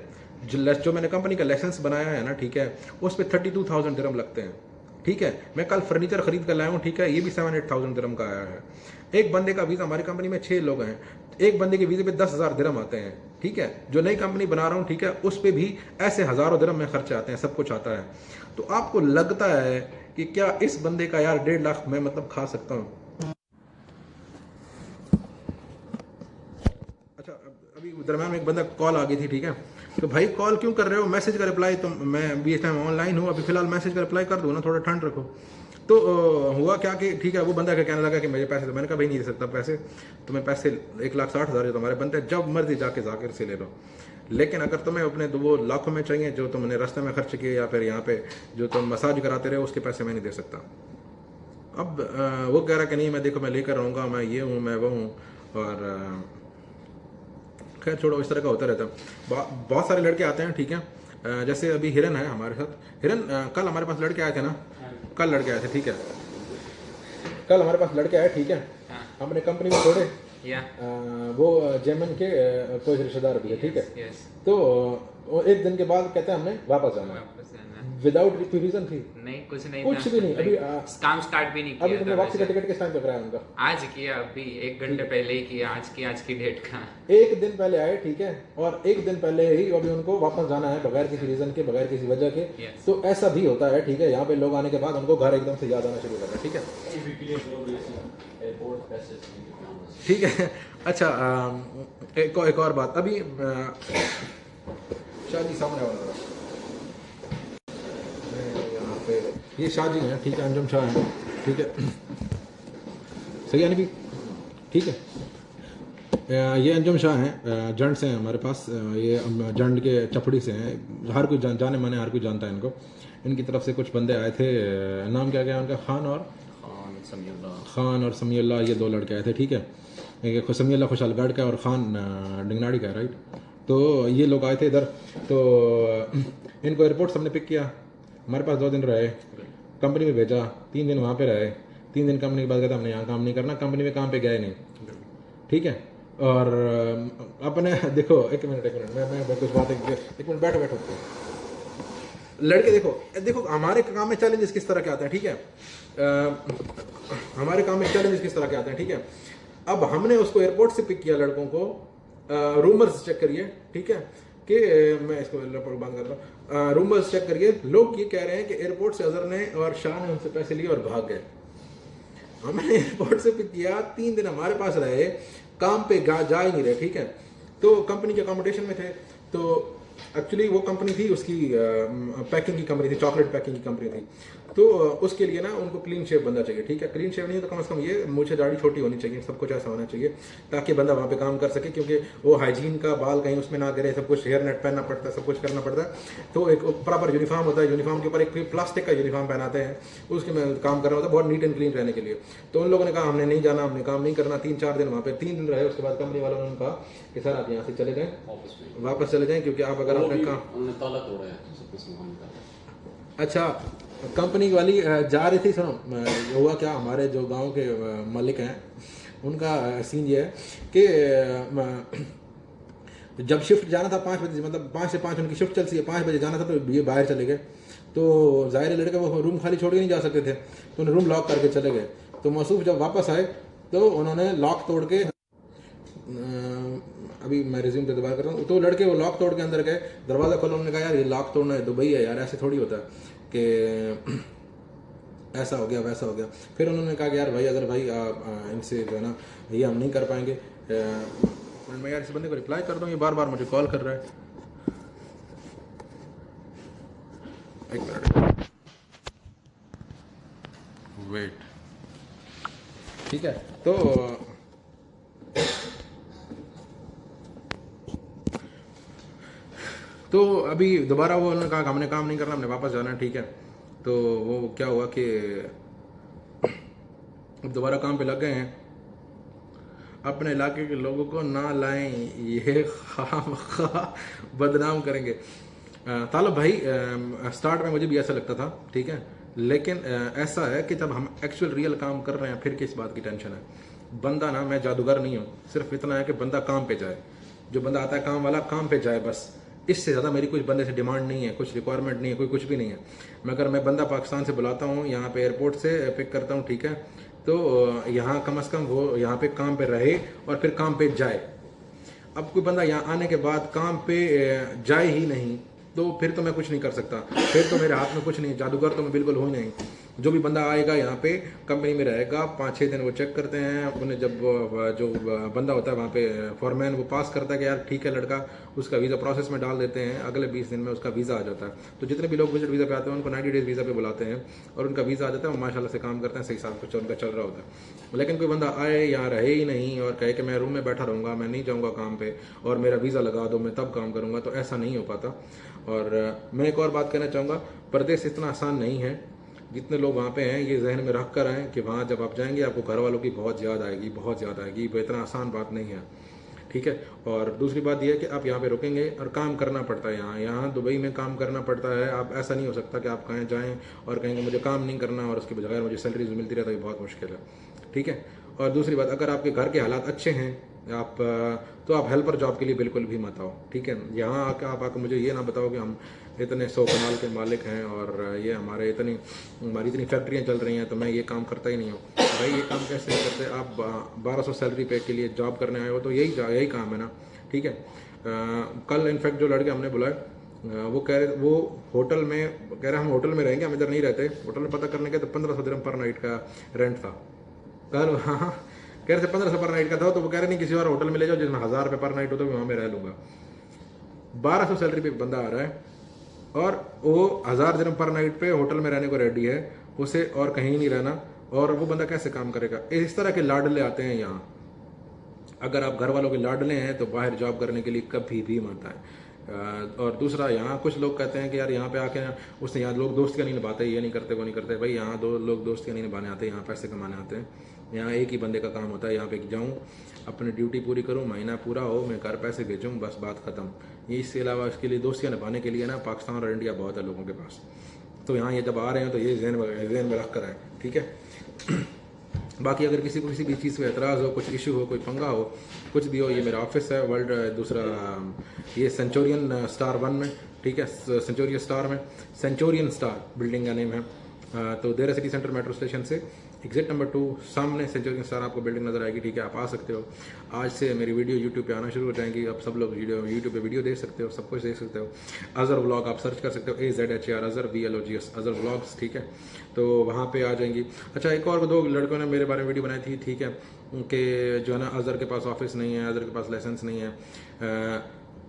जो मैंने कंपनी का लाइसेंस बनाया है ना, ठीक है, उस पर 32,000 दिरहम लगते हैं, ठीक है। मैं कल फर्नीचर खरीद कर लाया हूँ, ठीक है, ये भी 7-8,000 दिरहम का आया है। एक बंदे का वीज़ा, हमारी कंपनी में 6 लोग हैं, एक बंदे के वीज़े पे 10,000 दिरहम आते हैं, ठीक है। जो नई कंपनी बना रहा हूँ, ठीक है, उस पर भी ऐसे हज़ारों दिरहम में खर्चे आते हैं, सब कुछ आता है। तो आपको लगता है कि क्या इस बंदे का यार 1.5 लाख मैं मतलब खा सकता हूँ? अच्छा अभी दरम्यान में एक बंदा कॉल आ गई थी, ठीक है। तो भाई कॉल क्यों कर रहे हो, मैसेज का रिप्लाई, तो मैं भी इस टाइम ऑनलाइन हूँ, अभी फिलहाल मैसेज का रिप्लाई कर दो ना, थोड़ा ठंड रखो। तो हुआ क्या कि ठीक है, वो बंदा क्या कहने लगा कि मेरे पैसे, तो मैंने कहा भाई नहीं दे सकता पैसे, तुम्हें पैसे 1,60,000 जो तुम्हारे बनते हैं जब मर्जी जाके जाकिर से ले लो, लेकिन अगर तुम्हें अपने वो लाखों में चाहिए जो तुमने रास्ते में खर्च किए या फिर यहाँ पे जो तुम मसाज कराते रहे उसके पैसे मैं नहीं दे सकता। अब वो कह रहा कि नहीं मैं देखो मैं लेकर रहूँगा, मैं ये हूँ मैं वो हूँ, और खैर छोड़ो, इस तरह का होता रहता है। बहुत सारे लड़के आते हैं, ठीक है, जैसे अभी हिरन है हमारे साथ। हिरन कल हमारे पास लड़के आए थे ना, कल लड़के आए थे, ठीक है, कल हमारे पास लड़के आए, ठीक है, हमने कंपनी में छोड़े, वो जेमन के कोई रिश्तेदार भी है, ठीक है, तो एक दिन के बाद कहते हैं हमने वापस जाना है, विदाउट रीजन थी, नहीं कुछ नहीं, कुछ भी नहीं, अभी काम स्टार्ट भी नहीं किया। अभी तुमने वापसी का टिकट किस टाइम पे कराया उनका? आज किया, अभी 1 घंटे पहले ही किया, आज की डेट का। एक दिन पहले आए, ठीक है, और एक दिन पहले ही अभी उनको वापस जाना है बगैर किसी रीजन के, बगैर किसी वजह के। तो ऐसा भी होता है, ठीक है, यहाँ पे लोग आने के बाद उनको घर एकदम से याद आना शुरू करना, ठीक है, ठीक है। अच्छा, एक और बात, अभी शाहजी सामने वाला यहाँ पे, ये शाहजी हैं, ठीक है, अंजुम शाह हैं, ठीक है, सही है नहीं, ठीक है, ये अंजुम शाह हैं, जंड से हैं हमारे पास, ये जंड के चपड़ी से हैं, हर कोई जाने माने हर कोई जानता है इनको। इनकी तरफ से कुछ बंदे आए थे, नाम क्या उनका, खान और समीउल्लाह, ये 2 लड़के आए थे, ठीक है, समीउल्लाह खुशालगढ़ का और खान डिंगनाड़ी का, राइट। तो ये लोग आए थे इधर, तो इनको एयरपोर्ट से हमने पिक किया, हमारे पास 2 दिन रहे, कंपनी में भेजा, 3 दिन वहाँ पे रहे, 3 दिन कंपनी के बाद कहता हमने यहाँ काम नहीं करना, कंपनी में काम पे गए नहीं, ठीक है। और अपने देखो, एक मिनट मैं कुछ बात, एक मिनट बैठो लड़के, देखो हमारे काम में चैलेंजेस किस तरह के आते हैं, ठीक है, हमारे काम में चैलेंजेस किस तरह के आते हैं, ठीक है। अब हमने उसको एयरपोर्ट से पिक किया लड़कों को, रूमर्स चेक करिए, ठीक है, कि मैं इसको बंद कर रहा हूँ, रूमर्स चेक करिए, लोग ये कह रहे हैं कि एयरपोर्ट से अजहर ने और शाह ने उनसे पैसे लिए और भाग गए। हमने एयरपोर्ट से पिक किया, 3 दिन हमारे पास रहे, काम पे जा ही नहीं रहे, ठीक है। तो कंपनी के अकोमोडेशन में थे, तो एक्चुअली वो कंपनी थी उसकी पैकिंग की कंपनी थी, चॉकलेट पैकिंग की कंपनी थी, तो उसके लिए ना उनको क्लीन शेव बंदा चाहिए, ठीक है, क्लीन शेव नहीं है तो कम से कम ये मुझे दाढ़ी छोटी होनी चाहिए, सब कुछ ऐसा होना चाहिए ताकि बंदा वहाँ पे काम कर सके, क्योंकि वो हाइजीन का बाल कहीं उसमें ना गिरे, सब कुछ हेयर नेट पहनना पड़ता है, सब कुछ करना पड़ता है। तो एक प्रॉपर यूनिफॉर्म होता है, यूनिफॉर्म के ऊपर एक प्लास्टिक का यूनिफॉर्म पहनाते हैं, उसके में काम करना होता है, बहुत नीट एंड क्लीन रहने के लिए। तो उन लोगों ने कहा हमने नहीं जाना, हमने काम नहीं करना, 3-4 दिन वहाँ पे 3 दिन रहे, उसके बाद कंपनी वालों ने कहा कि सर आप यहाँ से चले जाएँ, वापस चले जाएँ, क्योंकि आप अगर अपने काम, अच्छा कंपनी वाली जा रही थी, सुनो हुआ क्या, हमारे जो गांव के मालिक हैं उनका सीन ये है कि जब शिफ्ट जाना था 5 बजे, मतलब 5 से 5 उनकी शिफ्ट चलती है, 5 बजे जाना था, तो ये बाहर चले गए, तो जाहिर लड़के वो रूम खाली छोड़ के नहीं जा सकते थे, तो उन्हें रूम लॉक करके चले गए। तो मसूफ जब वापस आए तो उन्होंने लॉक तोड़ के, अभी मैं रिज्यूम पे दोबारा कर रहा हूँ, तो लड़के वो लॉक तोड़ के अंदर गए, दरवाज़ा खोला, उन्होंने कहा यार ये लॉक तोड़ना है, दुबई है यार, ऐसे थोड़ी होता है कि ऐसा हो गया वैसा हो गया। फिर उन्होंने कहा कि यार भाई अगर भाई इनसे जो है ना ये हम नहीं कर पाएंगे, मैं यार इस बंदे को रिप्लाई कर दूँ, ये बार बार मुझे कॉल कर रहा है, एक मिनट वेट, ठीक है। तो अभी दोबारा वो उन्होंने कहा हमने काम नहीं करना, हमने वापस जाना है, ठीक है। तो वो क्या हुआ कि दोबारा काम पे लग गए हैं, अपने इलाके के लोगों को ना लाएं, ये खामखा बदनाम करेंगे। तालब भाई स्टार्ट में मुझे भी ऐसा लगता था, ठीक है, लेकिन ऐसा है कि जब हम एक्चुअल रियल काम कर रहे हैं फिर किस बात की टेंशन है। बंदा ना, मैं जादूगर नहीं हूँ, सिर्फ इतना है कि बंदा काम पे जाए, जो बंदा आता है काम वाला काम पे जाए, बस इससे ज़्यादा मेरी कुछ बंदे से डिमांड नहीं है, कुछ रिक्वायरमेंट नहीं है, कोई कुछ भी नहीं है। मगर मैं बंदा पाकिस्तान से बुलाता हूँ, यहाँ पे एयरपोर्ट से पिक करता हूँ, ठीक है, तो यहाँ कम से कम वो यहाँ पे काम पे रहे और फिर काम पे जाए। अब कोई बंदा यहाँ आने के बाद काम पे जाए ही नहीं, तो फिर तो मैं कुछ नहीं कर सकता, फिर तो मेरे हाथ में कुछ नहीं, जादूगर तो मैं बिल्कुल हो ही नहीं। जो भी बंदा आएगा यहाँ पे कंपनी में रहेगा 5-6 दिन वो चेक करते हैं उन्हें, जब जो बंदा होता है वहाँ पे फॉरमैन वो पास करता है कि यार ठीक है लड़का, उसका वीज़ा प्रोसेस में डाल देते हैं, अगले 20 दिन में उसका वीज़ा आ जाता है। तो जितने भी लोग विजिट वीज़ा पे आते हैं उनको 90 डेज़ वीज़ा पे बुलाते हैं और उनका वीज़ा आ जाता है, वो माशाल्लाह से काम करते हैं, सही साल कुछ उनका चल रहा होता है। लेकिन कोई बंदा आए यहाँ रहे ही नहीं और कहे कि मैं रूम में बैठा रहूँगा, मैं नहीं जाऊँगा काम पे और मेरा वीज़ा लगा दो मैं तब काम करूँगा, तो ऐसा नहीं हो पाता। और मैं एक और बात कहना चाहूँगा, परदेश इतना आसान नहीं है जितने लोग वहाँ पे हैं, ये जहन में रख कर आएँ कि वहाँ जब आप जाएंगे आपको घर वालों की बहुत याद आएगी, बहुत ज़्यादा आएगी, वो इतना आसान बात नहीं है, ठीक है। और दूसरी बात यह है कि आप यहाँ पे रुकेंगे और काम करना पड़ता है, यहाँ दुबई में काम करना पड़ता है। आप ऐसा नहीं हो सकता कि आप कहीं जाएँ और कहेंगे मुझे काम नहीं करना और उसके बगैर मुझे सैलरी मिलती रहता है, बहुत मुश्किल है, ठीक है। और दूसरी बात, अगर आपके घर के हालात अच्छे हैं आप तो आप हेल्पर जॉब के लिए बिल्कुल भी मत आओ, ठीक है। यहाँ आकर आप आकर मुझे ये ना बताओ कि हम इतने 100 कमाल के मालिक हैं और ये हमारी इतनी फैक्ट्रियाँ चल रही हैं तो मैं ये काम करता ही नहीं हूँ। भाई ये काम कैसे नहीं करते? आप 1200 सैलरी पे के लिए जॉब करने आए हो तो यही काम है ना, ठीक है। कल इनफैक्ट जो लड़के हमने बुलाए वो कह रहे, वो होटल में कह रहे हम होटल में रहेंगे, हम इधर नहीं रहते। होटल में पता करने के तो 1500 दिरहम पर नाइट का रेंट था। कल हाँ कह रहे थे 1500 पर नाइट का था, तो वो कह रहे नहीं किसी और होटल में ले जाओ जिसमें 1000 रुपये पर नाइट हो तो वहाँ में रह लूँगा। 1200 सैलरी पे बंदा आ रहा है और वो 1000 दिरहम पर नाइट पे होटल में रहने को रेडी है, उसे और कहीं नहीं रहना, और वो बंदा कैसे काम करेगा? इस तरह के लाडले आते हैं यहाँ। अगर आप घर वालों के लाडले हैं तो बाहर जॉब करने के लिए कभी भी मत आए। और दूसरा, यहाँ कुछ लोग कहते हैं कि यार यहाँ पे आके उसने यहाँ लोग दोस्तियाँ नहीं निभाते, ये नहीं करते वो नहीं करते। भाई यहाँ दो लोग दोस्तियाँ नहीं निभाने आते, यहाँ पैसे कमाने आते हैं। यहाँ एक ही बंदे का काम होता है, यहाँ पे जाऊँ अपनी ड्यूटी पूरी करूँ, महीना पूरा हो, मैं घर पैसे भेजूँ, बस बात ख़त्म। ये इसके अलावा इसके लिए दोस्तियाँ निभाने के लिए ना पाकिस्तान और इंडिया बहुत है लोगों के पास। तो यहाँ ये जब आ रहे हैं तो ये जहन में रख कर आए, ठीक है। बाकी अगर किसी को किसी भी चीज़ पे एतराज़ हो, कुछ इशू हो, कोई पंगा हो, कुछ भी हो, ये मेरा ऑफिस है वर्ल्ड दूसरा ये सेंचुरियन स्टार 1 में, ठीक है। सेंचुरियन स्टार बिल्डिंग का नेम है। तो देरा सिटी सेंटर मेट्रो स्टेशन से एग्जिट नंबर 2 सामने सेंचुरियन स्टार आपको बिल्डिंग नज़र आएगी, ठीक है। आप आ सकते हो। आज से मेरी वीडियो यूट्यूब पे आना शुरू हो जाएंगी, अब सब लोग यूट्यूब पे वीडियो देख सकते हो, सब कुछ देख सकते हो। अज़र व्लॉग आप सर्च कर सकते हो, AZHR Azhar VLOGS Azhar vlogs, ठीक है। तो वहाँ पे आ जाएंगी। अच्छा, एक और 2 लड़कों ने मेरे बारे में वीडियो बनाई थी, ठीक है, कि जो है ना अज़र के पास ऑफिस नहीं है, अज़र के पास लाइसेंस नहीं है।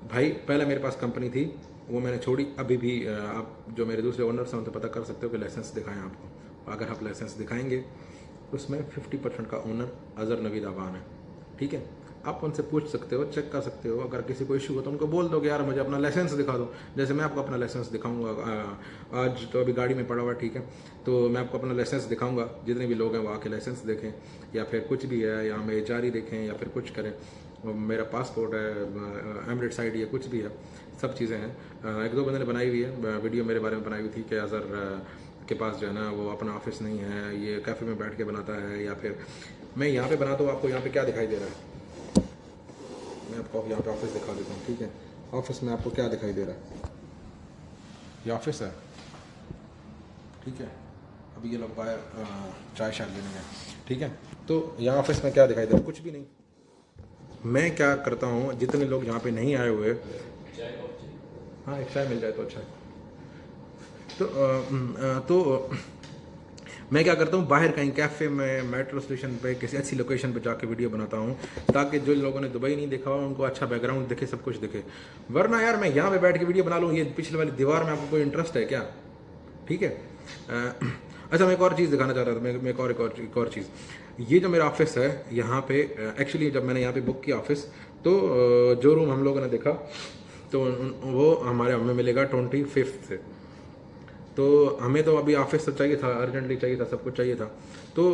भाई पहले मेरे पास कंपनी थी, वो मैंने छोड़ी। अभी भी आप जो मेरे दूसरे ओनर्स हैं उनसे पता कर सकते हो कि लाइसेंस दिखाएं आपको। अगर आप लाइसेंस दिखाएंगे उसमें 50% का ओनर अज़र नवीद आवान है, ठीक है। आप उनसे पूछ सकते हो, चेक कर सकते हो। अगर किसी को इशू हो तो उनको बोल दो कि यार मुझे अपना लाइसेंस दिखा दो। जैसे मैं आपको अपना लाइसेंस दिखाऊंगा, आज तो अभी गाड़ी में पड़ा हुआ, ठीक है। तो मैं आपको अपना लाइसेंस दिखाऊंगा, जितने भी लोग हैं वो आके लाइसेंस देखें, या फिर कुछ भी है, या हमें जारी देखें, या फिर कुछ करें। मेरा पासपोर्ट है, एमिरेट्स आईडी है, कुछ भी है, सब चीज़ें हैं। 1-2 बंदे ने बनाई हुई है वीडियो मेरे बारे में बनाई हुई थी कि अज़र के पास जो है ना वो अपना ऑफिस नहीं है, ये कैफ़े में बैठ के बनाता है, या फिर मैं यहाँ पे बनाता हूँ। आपको यहाँ पे क्या दिखाई दे रहा है? मैं आपको यहाँ पे ऑफिस दिखा देता हूँ, ठीक है। ऑफिस में आपको क्या दिखाई दे रहा है? ये ऑफिस है, ठीक है। अभी ये लोग बाहर चाय शाय लेने हैं, ठीक है। तो यहाँ ऑफिस में क्या दिखाई दे रहा है? कुछ भी नहीं। मैं क्या करता हूँ, जितने लोग यहाँ पे नहीं आए हुए, हाँ एक चाय मिल जाए तो अच्छा है। तो मैं क्या करता हूँ, बाहर कहीं कैफ़े में, मेट्रो स्टेशन पे, किसी अच्छी लोकेशन पे जाके वीडियो बनाता हूँ, ताकि जो लोगों ने दुबई नहीं देखा हो उनको अच्छा बैकग्राउंड दिखे, सब कुछ दिखे। वरना यार मैं यहाँ पे बैठ के वीडियो बना लूँ, ये पिछले वाली दीवार में आपको कोई इंटरेस्ट है क्या? ठीक है। अच्छा, मैं एक और चीज़ दिखाना चाह रहा था। मैं एक और चीज़, ये जो मेरा ऑफिस है यहाँ पे, एक्चुअली जब मैंने यहाँ पे बुक किया ऑफिस, तो जो रूम हम लोगों ने देखा तो वो हमें मिलेगा 25 से। तो हमें तो अभी ऑफिस तो चाहिए था, अर्जेंटली चाहिए था, सब कुछ चाहिए था। तो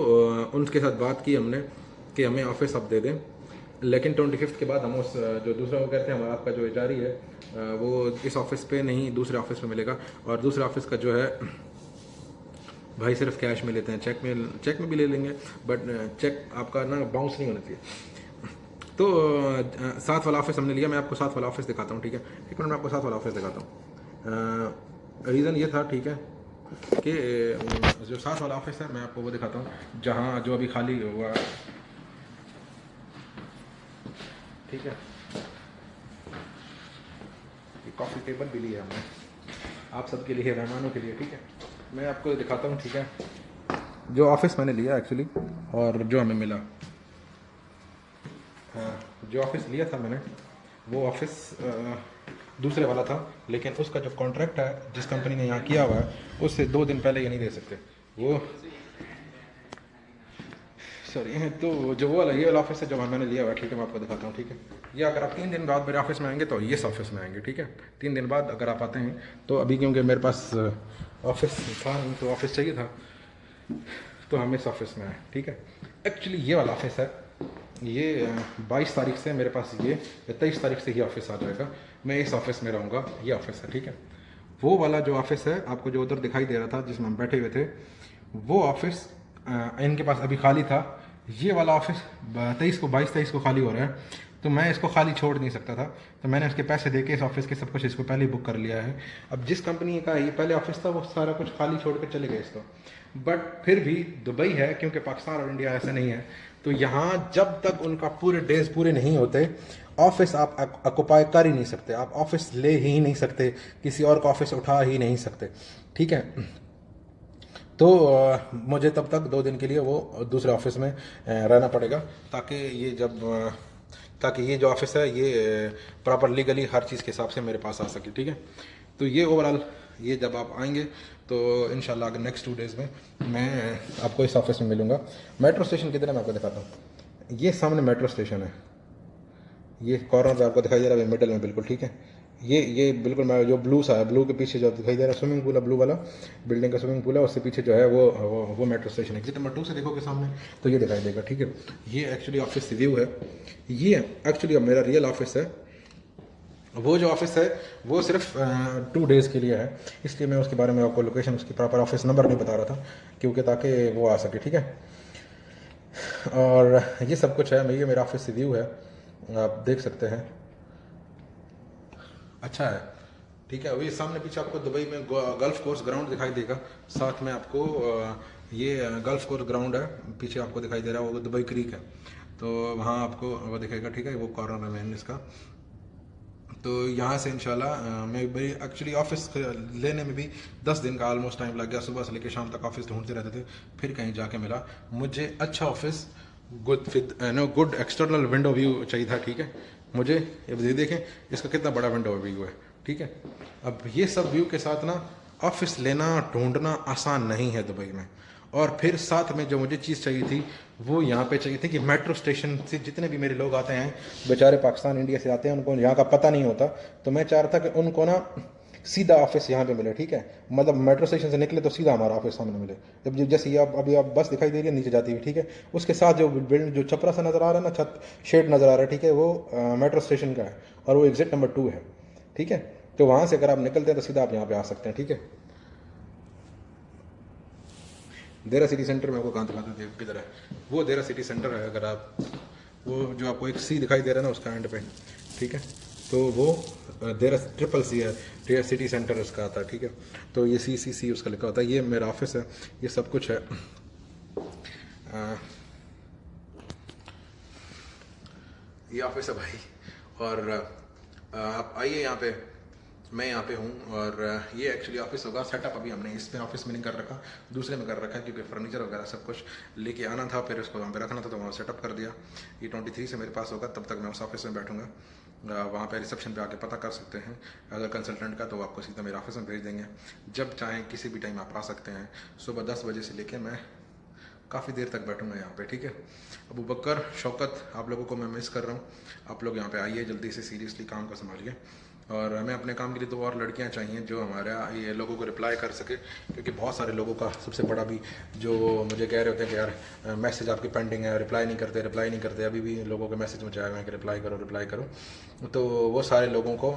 उनके साथ बात की हमने कि हमें ऑफिस अब दे दें, लेकिन 25 के बाद हम उस जो दूसरा वो कहते हैं आपका जो एचआरई है वो इस ऑफिस पे नहीं दूसरे ऑफिस में मिलेगा। और दूसरे ऑफिस का जो है भाई सिर्फ कैश में लेते हैं, चेक में भी ले लेंगे, बट चेक आपका ना बाउंस नहीं होना चाहिए। तो 7 वाला ऑफिस हमने लिया। मैं आपको 7 वाला ऑफिस दिखाता हूँ, ठीक है। एक मिनट में आपको 7 वाला ऑफिस दिखाता हूँ। रीज़न ये था, ठीक है, कि जो 7 वाला ऑफिस है मैं आपको वो दिखाता हूँ जहाँ जो अभी खाली हुआ, ठीक है। ये कॉफ़ी टेबल भी लिया हमने आप सबके लिए, मेहमानों के लिए, ठीक है। मैं आपको दिखाता हूँ, ठीक है। जो ऑफिस मैंने लिया एक्चुअली और जो हमें मिला, जो ऑफिस लिया था मैंने वो ऑफिस दूसरे वाला था, लेकिन उसका जो कॉन्ट्रैक्ट है जिस कंपनी ने यहाँ किया हुआ है उससे 2 दिन पहले ये नहीं दे सकते वो, सॉरी। तो जो वो वाला ये वाला ऑफिस है जो मैंने लिया हुआ है, ठीक है, मैं आपको दिखाता हूँ, ठीक है। ये अगर आप 3 दिन बाद मेरे ऑफिस में आएंगे तो ये ऑफिस में आएंगे, ठीक है। 3 दिन बाद अगर आप आते हैं तो, अभी क्योंकि मेरे पास ऑफिस था नहीं तो ऑफिस चाहिए था तो हम इस ऑफिस में आए, ठीक है। एक्चुअली ये वाला ऑफिस है, ये 22 तारीख से मेरे पास ये 23 तारीख से ये ऑफिस आ जाएगा, मैं इस ऑफिस में रहूँगा, ये ऑफिस है, ठीक है। वो वाला जो ऑफिस है आपको जो उधर दिखाई दे रहा था जिसमें हम बैठे हुए थे, वो ऑफिस इनके पास अभी खाली था। ये वाला ऑफिस 22 को खाली हो रहा है, तो मैं इसको खाली छोड़ नहीं सकता था, तो मैंने उसके पैसे देके इस ऑफिस के सब कुछ इसको पहले ही बुक कर लिया है। अब जिस कंपनी का ये पहले ऑफिस था वो सारा कुछ खाली छोड़ कर चले गए इसको, बट फिर भी दुबई है, क्योंकि पाकिस्तान और इंडिया ऐसा नहीं है, तो यहाँ जब तक उनका पूरे डेज पूरे नहीं होते ऑफिस आप ऑक्युपाई कर ही नहीं सकते, आप ऑफिस ले ही नहीं सकते, किसी और का ऑफिस उठा ही नहीं सकते, ठीक है। तो मुझे तब तक 2 दिन के लिए वो दूसरे ऑफिस में रहना पड़ेगा, ताकि ये जो ऑफिस है ये प्रॉपर लीगली हर चीज़ के हिसाब से मेरे पास आ सके, ठीक है। तो ये ओवरऑल ये जब आप आएंगे तो इंशाल्लाह अगर नेक्स्ट 2 डेज़ में मैं आपको इस ऑफिस में मिलूँगा। मेट्रो स्टेशन किधर है मैं आपको दिखाता हूँ। ये सामने मेट्रो स्टेशन है, ये कॉर्नर पे आपको दिखाई दे रहा है मिडल में बिल्कुल, ठीक है। ये बिल्कुल मैं जो ब्लू सा है, ब्लू के पीछे जो दिखाई दे रहा है स्विमिंग पूल है, ब्लू वाला बिल्डिंग का स्विमिंग पूल है, उससे पीछे जो है वो मेट्रो स्टेशन है। एग्जिट नंबर 2 से देखोगे सामने तो ये दिखाई देगा, ठीक है। ये एक्चुअली ऑफिस व्यू है, ये एक्चुअली अब मेरा रियल ऑफिस है। वो जो ऑफिस है वो सिर्फ 2 डेज़ के लिए है, इसलिए मैं उसके बारे में आपको लोकेशन, उसकी प्रॉपर ऑफिस नंबर नहीं बता रहा था, क्योंकि ताकि वो आ सके, ठीक है। और ये सब कुछ है, ये मेरा ऑफिस व्यू है, आप देख सकते हैं, अच्छा है, ठीक है। अभी सामने पीछे आपको दुबई में गल्फ कोर्स ग्राउंड दिखाई देगा, साथ में आपको ये गल्फ कोर्स ग्राउंड है पीछे आपको दिखाई दे रहा है, वो दुबई क्रीक है, तो वहाँ आपको वो दिखेगा, ठीक है। वो कॉर्नर में इसका, तो यहाँ से इंशाल्लाह मैं एक्चुअली ऑफिस लेने में भी 10 दिन का ऑलमोस्ट टाइम लग गया, सुबह से लेकर शाम तक ऑफिस ढूंढते रहते थे, फिर कहीं जाके मिला मुझे अच्छा office, good external window view चाहिए था, ठीक है। मुझे ये देखें इसका कितना बड़ा विंडो व्यू है, ठीक है। अब ये सब व्यू के साथ ना ऑफिस लेना ढूंढना आसान नहीं है दुबई में, और फिर साथ में जो मुझे चीज़ चाहिए थी वो यहाँ पे चाहिए थी कि मेट्रो स्टेशन से जितने भी मेरे लोग आते हैं बेचारे पाकिस्तान इंडिया से आते हैं, उनको यहाँ का पता नहीं होता, तो मैं चाह रहा था कि उनको ना सीधा ऑफिस यहाँ पे मिले, ठीक है। मतलब मेट्रो स्टेशन से निकले तो सीधा हमारा ऑफिस सामने मिले। जब जैसे ये अभी आप बस दिखाई दे रही है नीचे जाती हुई, ठीक है, उसके साथ जो बिल्डिंग जो छपरा सा नज़र आ रहा है ना, छत शेड नज़र आ रहा है, ठीक है, वो मेट्रो स्टेशन का है और वो एग्जिट नंबर 2 है, ठीक है। तो वहाँ से अगर आप निकलते हैं तो सीधा आप यहाँ पे आ सकते हैं, ठीक है। देरा सिटी सेंटर में आपको कहाँ दिखाते हैं, किधर है वो देरा सिटी सेंटर है, अगर आप वो जो आपको एक सी दिखाई दे रहा है ना उसका एंड पे, ठीक है, तो वो देरा CCC है, देरा सिटी सेंटर उसका आता है, ठीक है। तो ये CCC उसका लिखा होता है। ये मेरा ऑफिस है, ये सब कुछ है। ये ऑफिस है भाई, और आप आइए यहाँ पे, मैं यहाँ पे हूँ, और ये एक्चुअली ऑफिस होगा। सेटअप अभी हमने इस पे ऑफिस में नहीं कर रखा, दूसरे में कर रखा है, क्योंकि फर्नीचर वगैरह सब कुछ लेके आना था, फिर उसको वहाँ पे रखना था, तो वहाँ सेटअप कर दिया। ये 23 से मेरे पास होगा, तब तक मैं उस ऑफिस में बैठूंगा। वहाँ पे रिसेप्शन पे आके पता कर सकते हैं अगर कंसल्टेंट का, तो आपको सीधा मेरे ऑफिस में भेज देंगे। जब चाहें किसी भी टाइम आप आ सकते हैं, सुबह 10 बजे से लेके मैं काफ़ी देर तक बैठूंगा यहाँ पे, ठीक है। अबू बकर, शौकत, आप लोगों को मैं मिस कर रहा हूँ, आप लोग यहाँ पे आइए जल्दी से, सीरियसली काम को संभालिए। और हमें अपने काम के लिए 2 और लड़कियाँ चाहिए जो हमारा ये लोगों को रिप्लाई कर सके, क्योंकि बहुत सारे लोगों का सबसे बड़ा भी जो मुझे कह रहे होते हैं कि यार मैसेज आपकी पेंडिंग है, रिप्लाई नहीं करते। अभी भी लोगों के मैसेज मुझे आए हुए हैं कि रिप्लाई करो। तो वो सारे लोगों को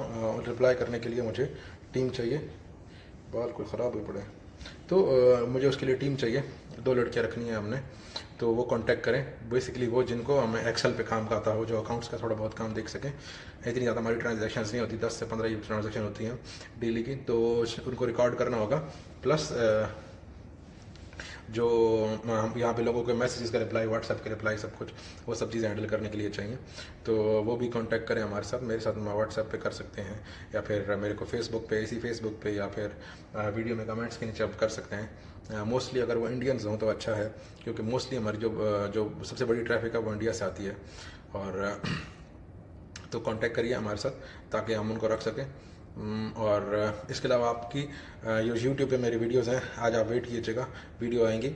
रिप्लाई करने के लिए मुझे टीम चाहिए। बाल कोई ख़राब हुए पड़े, तो मुझे उसके लिए टीम चाहिए, 2 लड़कियाँ रखनी है हमने, तो वो कांटेक्ट करें। बेसिकली वो जिनको हमें एक्सेल पे काम करता हो, जो अकाउंट्स का थोड़ा बहुत काम देख सकें। इतनी ज़्यादा हमारी ट्रांजैक्शंस नहीं होती, 10 से 15 ट्रांजैक्शन होती हैं डेली की, तो उनको रिकॉर्ड करना होगा। प्लस जो यहाँ पे लोगों के मैसेजेस का रिप्लाई, व्हाट्सएप के रिप्लाई, सब कुछ वो सब चीज़ें हैंडल करने के लिए चाहिए। तो वो भी कांटेक्ट करें हमारे साथ, मेरे साथ व्हाट्सएप पे कर सकते हैं, या फिर मेरे को फेसबुक पे, इसी फेसबुक पे, या फिर वीडियो में कमेंट्स के नीचे आप कर सकते हैं। मोस्टली अगर वो इंडियंस हों तो अच्छा है, क्योंकि मोस्टली हमारी जो सबसे बड़ी ट्रैफिक है वो इंडिया से आती है। और तो कांटेक्ट करिए हमारे साथ ताकि हम उनको रख सकें। और इसके अलावा आपकी यूट्यूब पे मेरी वीडियोस हैं, आज आप वेट कीजिएगा, वीडियो आएंगी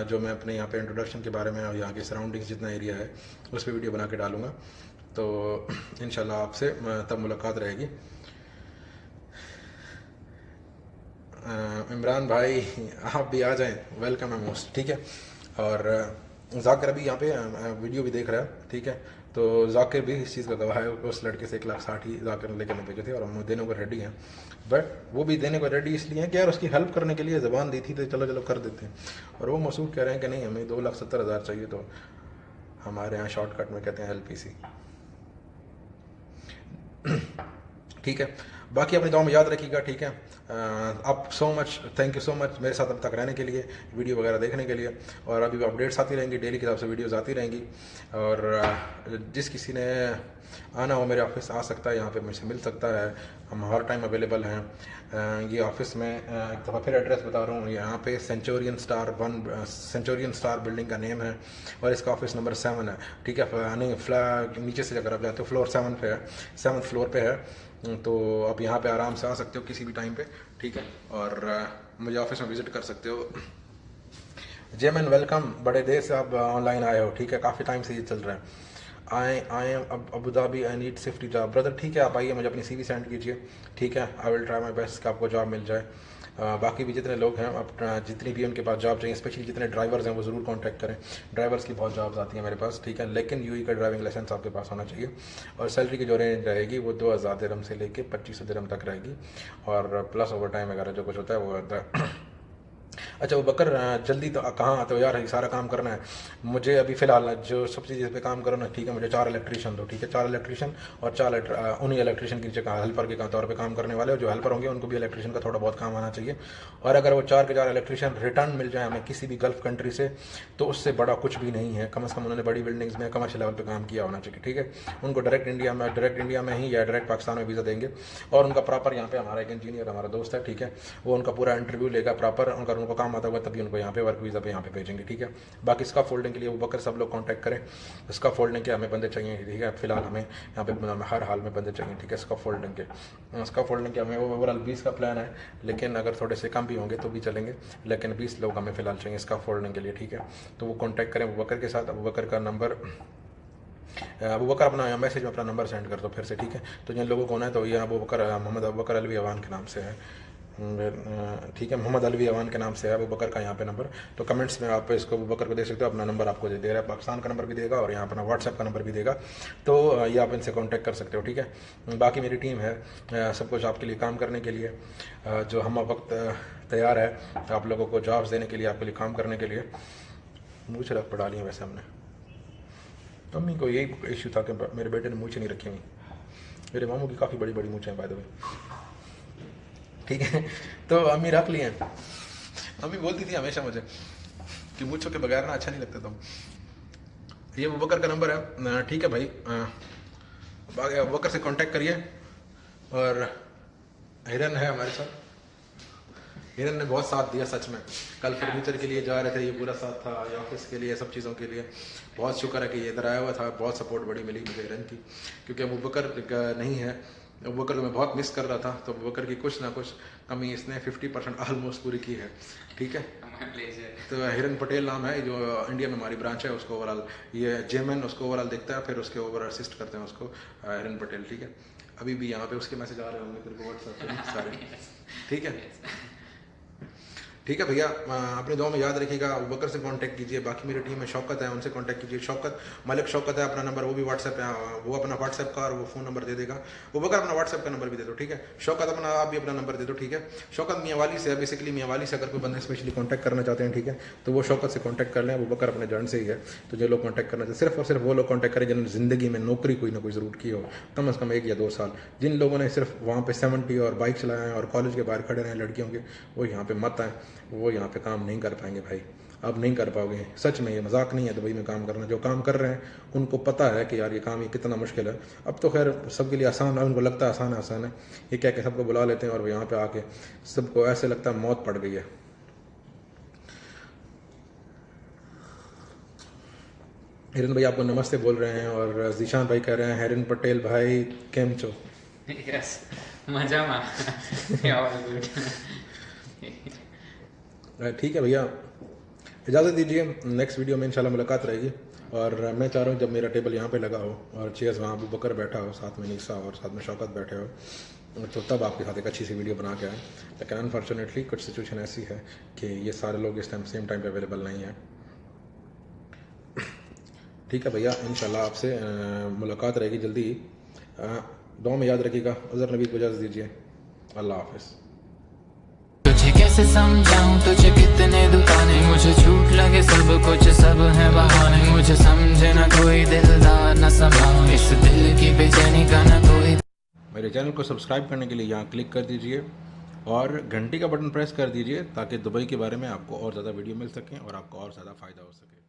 जो मैं अपने यहाँ पे इंट्रोडक्शन के बारे में और यहाँ के सराउंडिंग्स जितना एरिया है उस पर वीडियो बना के डालूँगा। तो इंशाल्लाह आपसे तब मुलाकात रहेगी। इमरान भाई आप भी आ जाएं, वेलकम है मोस्ट, ठीक है। और जाकिर अभी यहाँ पे वीडियो भी देख रहा है, ठीक है। तो जाकिर भी इस चीज़ का गवाह है, उस लड़के से 1,60,000 जाकिर लेकर भेजे थे और हम देने को रेडी हैं। बट वो भी देने को रेडी इसलिए हैं कि यार उसकी हेल्प करने के लिए ज़बान दी थी तो चलो चलो कर देते हैं। और वो मसूद कह रहे हैं कि नहीं हमें 2,70,000 चाहिए, तो हमारे यहाँ शॉर्टकट में कहते हैं LPC, ठीक है। बाकी अपनी दुआ में याद रखिएगा, ठीक है। आप थैंक यू सो मच मेरे साथ अब तक रहने के लिए, वीडियो वगैरह देखने के लिए। और अभी अपडेट्स आती रहेंगी, डेली के हिसाब से वीडियोस आती रहेंगी। और जिस किसी ने आना हो मेरे ऑफिस आ सकता है, यहाँ पे मुझसे मिल सकता है, हम हर टाइम अवेलेबल हैं। ये ऑफिस में एक दफ़ा फिर एड्रेस बता रहा हूँ, यहाँ पे सेंचुरियन स्टार बिल्डिंग का नेम है और इसका ऑफिस नंबर 7 है, ठीक है। नहीं, नीचे से अगर आप जाते हो फ्लोर 7 पे है, 7th फ्लोर पे है। तो आप यहाँ पे आराम से आ सकते हो किसी भी टाइम पे, ठीक है। और मुझे ऑफिस में विज़िट कर सकते हो। जेमन वेलकम, बड़े देर से आप ऑनलाइन आए हो, ठीक है, काफ़ी टाइम से ये चल रहा है। I am Abu Dhabi, I need safety job. Brother ठीक है, आप आइए, मुझे अपनी CV सेंड कीजिए, ठीक है। आई विल ट्राई माई बेस्ट कि आपको जॉब मिल जाए। बाकी भी जितने लोग हैं, अपना जितनी भी उनके पास जॉब चाहिए, स्पेशली जितने ड्राइवर्स हैं वो ज़रूर कांटेक्ट करें। ड्राइवर्स की बहुत जॉब्स आती हैं मेरे पास, ठीक है। लेकिन UAE का ड्राइविंग लाइसेंस आपके पास होना चाहिए। और सैलरी की जो रेंज रहेगी वो 2,000 दिरहम से लेके 2,500 दिरहम तक रहेगी। और प्लस ओवर टाइम वगैरह जो कुछ होता है वो होता है। अच्छा वो बकर, जल्दी तो कहाँ आते हो यार, ये सारा काम करना है मुझे अभी फ़िलहाल। जो सब चीज़ पे काम करो ना, ठीक है। मुझे 4 इलेक्ट्रीशियन दो, ठीक है। 4 इलेक्ट्रीशियन और 4 उन्हीं इलेक्ट्रीशियन की जगह हेल्पर के तौर पे काम करने वाले, और जो हेल्पर होंगे उनको भी इलेक्ट्रीशियन का थोड़ा बहुत काम आना चाहिए। और अगर वो 4 के 4 इलेक्ट्रीशियन रिटर्न मिल जाए हमें किसी भी गल्फ़ कंट्री से, तो उससे बड़ा कुछ भी नहीं है। कम से कम उन्होंने बड़ी बिल्डिंग्स में कमर्शियल लेवल पर काम किया होना चाहिए, ठीक है। उनको डायरेक्ट इंडिया में ही या डायरेक्ट पाकिस्तान में वीज़ा देंगे। और उनका प्रॉपर यहाँ पे हमारा एक इंजीनियर हमारा दोस्त है, ठीक है, वो उनका पूरा इंटरव्यू लेगा प्रॉपर। उनको काम आता हुआ तभी उनको यहाँ पे वर्क वीज़ा पे यहाँ पे भेजेंगे, ठीक है। बाकी इसका फोल्डिंग के लिए वो बकर सब लोग कांटेक्ट करें। इसका फोल्डिंग के हमें बंदे चाहिए, ठीक है। फिलहाल हमें यहाँ पे हर हाल में बंदे चाहिए, ठीक है। इसका फोल्डिंग के हमें ओवरऑल 20 का प्लान है, लेकिन अगर थोड़े से कम भी होंगे तो भी चलेंगे, लेकिन 20 लोग हमें फ़िलहाल चाहिए इसका फोल्डिंग के लिए, ठीक है। तो वो कॉन्टैक्ट करें अबू बकर के साथ। अबू बकर का नंबर, अबू बकर अपना मैसेज में अपना नंबर सेंड कर दो फिर से, ठीक है। तो जिन लोगों को होना है तो ये मोहम्मद अबू बकर अलवी अवान के नाम से है, ठीक है। मोहम्मद अलवी अवान के नाम से है अबू बकर का यहाँ पे नंबर। तो कमेंट्स में आप इसको अबू बकर को दे सकते हो, अपना नंबर आपको दे रहा है, पाकिस्तान का नंबर भी देगा और यहाँ अपना व्हाट्सएप का नंबर भी देगा। तो ये आप इनसे कांटेक्ट कर सकते हो, ठीक है। बाकी मेरी टीम है सब कुछ आपके लिए काम करने के लिए, जो हम वक्त तैयार है आप लोगों को जॉब्स देने के लिए, आपके लिए काम करने के लिए। मूछ रख पड़ा ली है वैसे हमने, मम्मी को यही इशू था कि मेरे बेटे ने मूछ नहीं रखी हुई। मेरे मामू की काफ़ी बड़ी बड़ी मूछें हैं बाय द वे, ठीक है। तो अम्मी रख लिए हैं। अम्मी बोलती थी हमेशा मुझे कि मूछों के बगैर ना अच्छा नहीं लगता तुम। ये अबू बकर का नंबर है, ठीक है भाई। अबू बकर से कांटेक्ट करिए। और हिरन है हमारे साथ, हिरन ने बहुत साथ दिया सच में। कल फर्नीचर के लिए जा रहे थे, ये पूरा साथ था, ये ऑफिस के लिए, सब चीज़ों के लिए। बहुत शुक्र है कि ये इधर आया हुआ था, बहुत सपोर्ट बड़ी मिली मुझे हिरन की, क्योंकि अबू बकर नहीं है। अबू बकर को मैं बहुत मिस कर रहा था, तो अबू बकर की कुछ ना कुछ कमी इसने 50% ऑलमोस्ट पूरी की है, ठीक है। तो हिरन पटेल नाम है, जो इंडिया में हमारी ब्रांच है, उसको ओवरऑल ये जेमन उसको ओवरऑल देखता है, फिर उसके ओवर असिस्ट करते हैं उसको हिरन पटेल, ठीक है। अभी भी यहाँ पे उसके मैसेज आ रहे होंगे तेरे को व्हाट्सएप पे सारे, ठीक है। ठीक है भैया, अपनी दुआ में याद रखिएगा। अबू बकर से कांटेक्ट कीजिए। बाकी मेरी टीम में शौकत है, उनसे कांटेक्ट कीजिए। मलिक शौकत है अपना नंबर, वो भी व्हाट्सएप है, वो अपना व्हाट्सएप का और वो फ़ोन नंबर दे देगा। अबू बकर अपना व्हाट्सएप का नंबर भी दे दो, ठीक है। शौकत अपना आप भी अपना नंबर दे दो, ठीक है। शौकत मियांवाली से है, बेसिकली मियांवाली से अगर कोई बंदे स्पेशली कांटेक्ट करना चाहते हैं, ठीक है, तो वो शौकत से कांटेक्ट कर लें। अबू बकर अपने जॉइंट से ही है, तो जो लोग कांटेक्ट करना चाहिए सिर्फ और सिर्फ वो लोग कांटेक्ट करें जिन्होंने ज़िंदगी में नौकरी कोई ना कोई ज़रूर की हो, कम से कम 1 या 2 साल। जिन लोगों ने सिर्फ वहाँ पे 70 और बाइक चलाए हैं और कॉलेज के बाहर खड़े रहे लड़कियों के, वो यहाँ पे मत आए। वो यहाँ पे काम नहीं कर पाएंगे भाई, अब नहीं कर पाओगे। सच में ये मजाक नहीं है दुबई में काम करना। जो काम कर रहे हैं उनको पता है कि यार ये काम ये कितना मुश्किल है। अब तो खैर सबके लिए आसान है, उनको लगता है आसान है, ये क्या कि सबको बुला लेते हैं और वो यहाँ पे आके सबको ऐसे लगता है मौत पड़ गई है। हिरन भाई आपको नमस्ते बोल रहे हैं और जीशान भाई कह रहे हैं हिरन पटेल भाई केम छो। यस, मजामा। All good. ठीक है भैया, इजाज़त दीजिए, नेक्स्ट वीडियो में इंशाल्लाह मुलाकात रहेगी। और मैं चाह रहा हूँ जब मेरा टेबल यहाँ पे लगा हो और चेयर्स वहाँ अबू बकर बैठा हो, साथ में निसा और साथ में शौकत बैठे हो, तो तब आपके साथ एक अच्छी सी वीडियो बना के आए। लेकिन अनफॉर्चुनेटली कुछ सिचुएशन ऐसी है कि ये सारे लोग इस टाइम सेम टाइम पे अवेलेबल नहीं है। ठीक है भैया, इंशाल्लाह आपसे मुलाकात रहेगी जल्दी ही। दुआ में याद रखिएगा। अज़र नबी को इजाज़त दीजिए। अल्लाह हाफ़िज़। तुझे कैसे समझाऊं, तुझे कितने दुकाने, मुझे झूठ लगे सब कुछ, सब है बहाने, मुझे समझे ना कोई दिलदार न समा, इस दिल की बेचैनी का ना कोई। मेरे चैनल को सब्सक्राइब करने के लिए यहाँ क्लिक कर दीजिए और घंटी का बटन प्रेस कर दीजिए ताकि दुबई के बारे में आपको और ज़्यादा वीडियो मिल सकें और आपको और ज़्यादा फ़ायदा हो सके।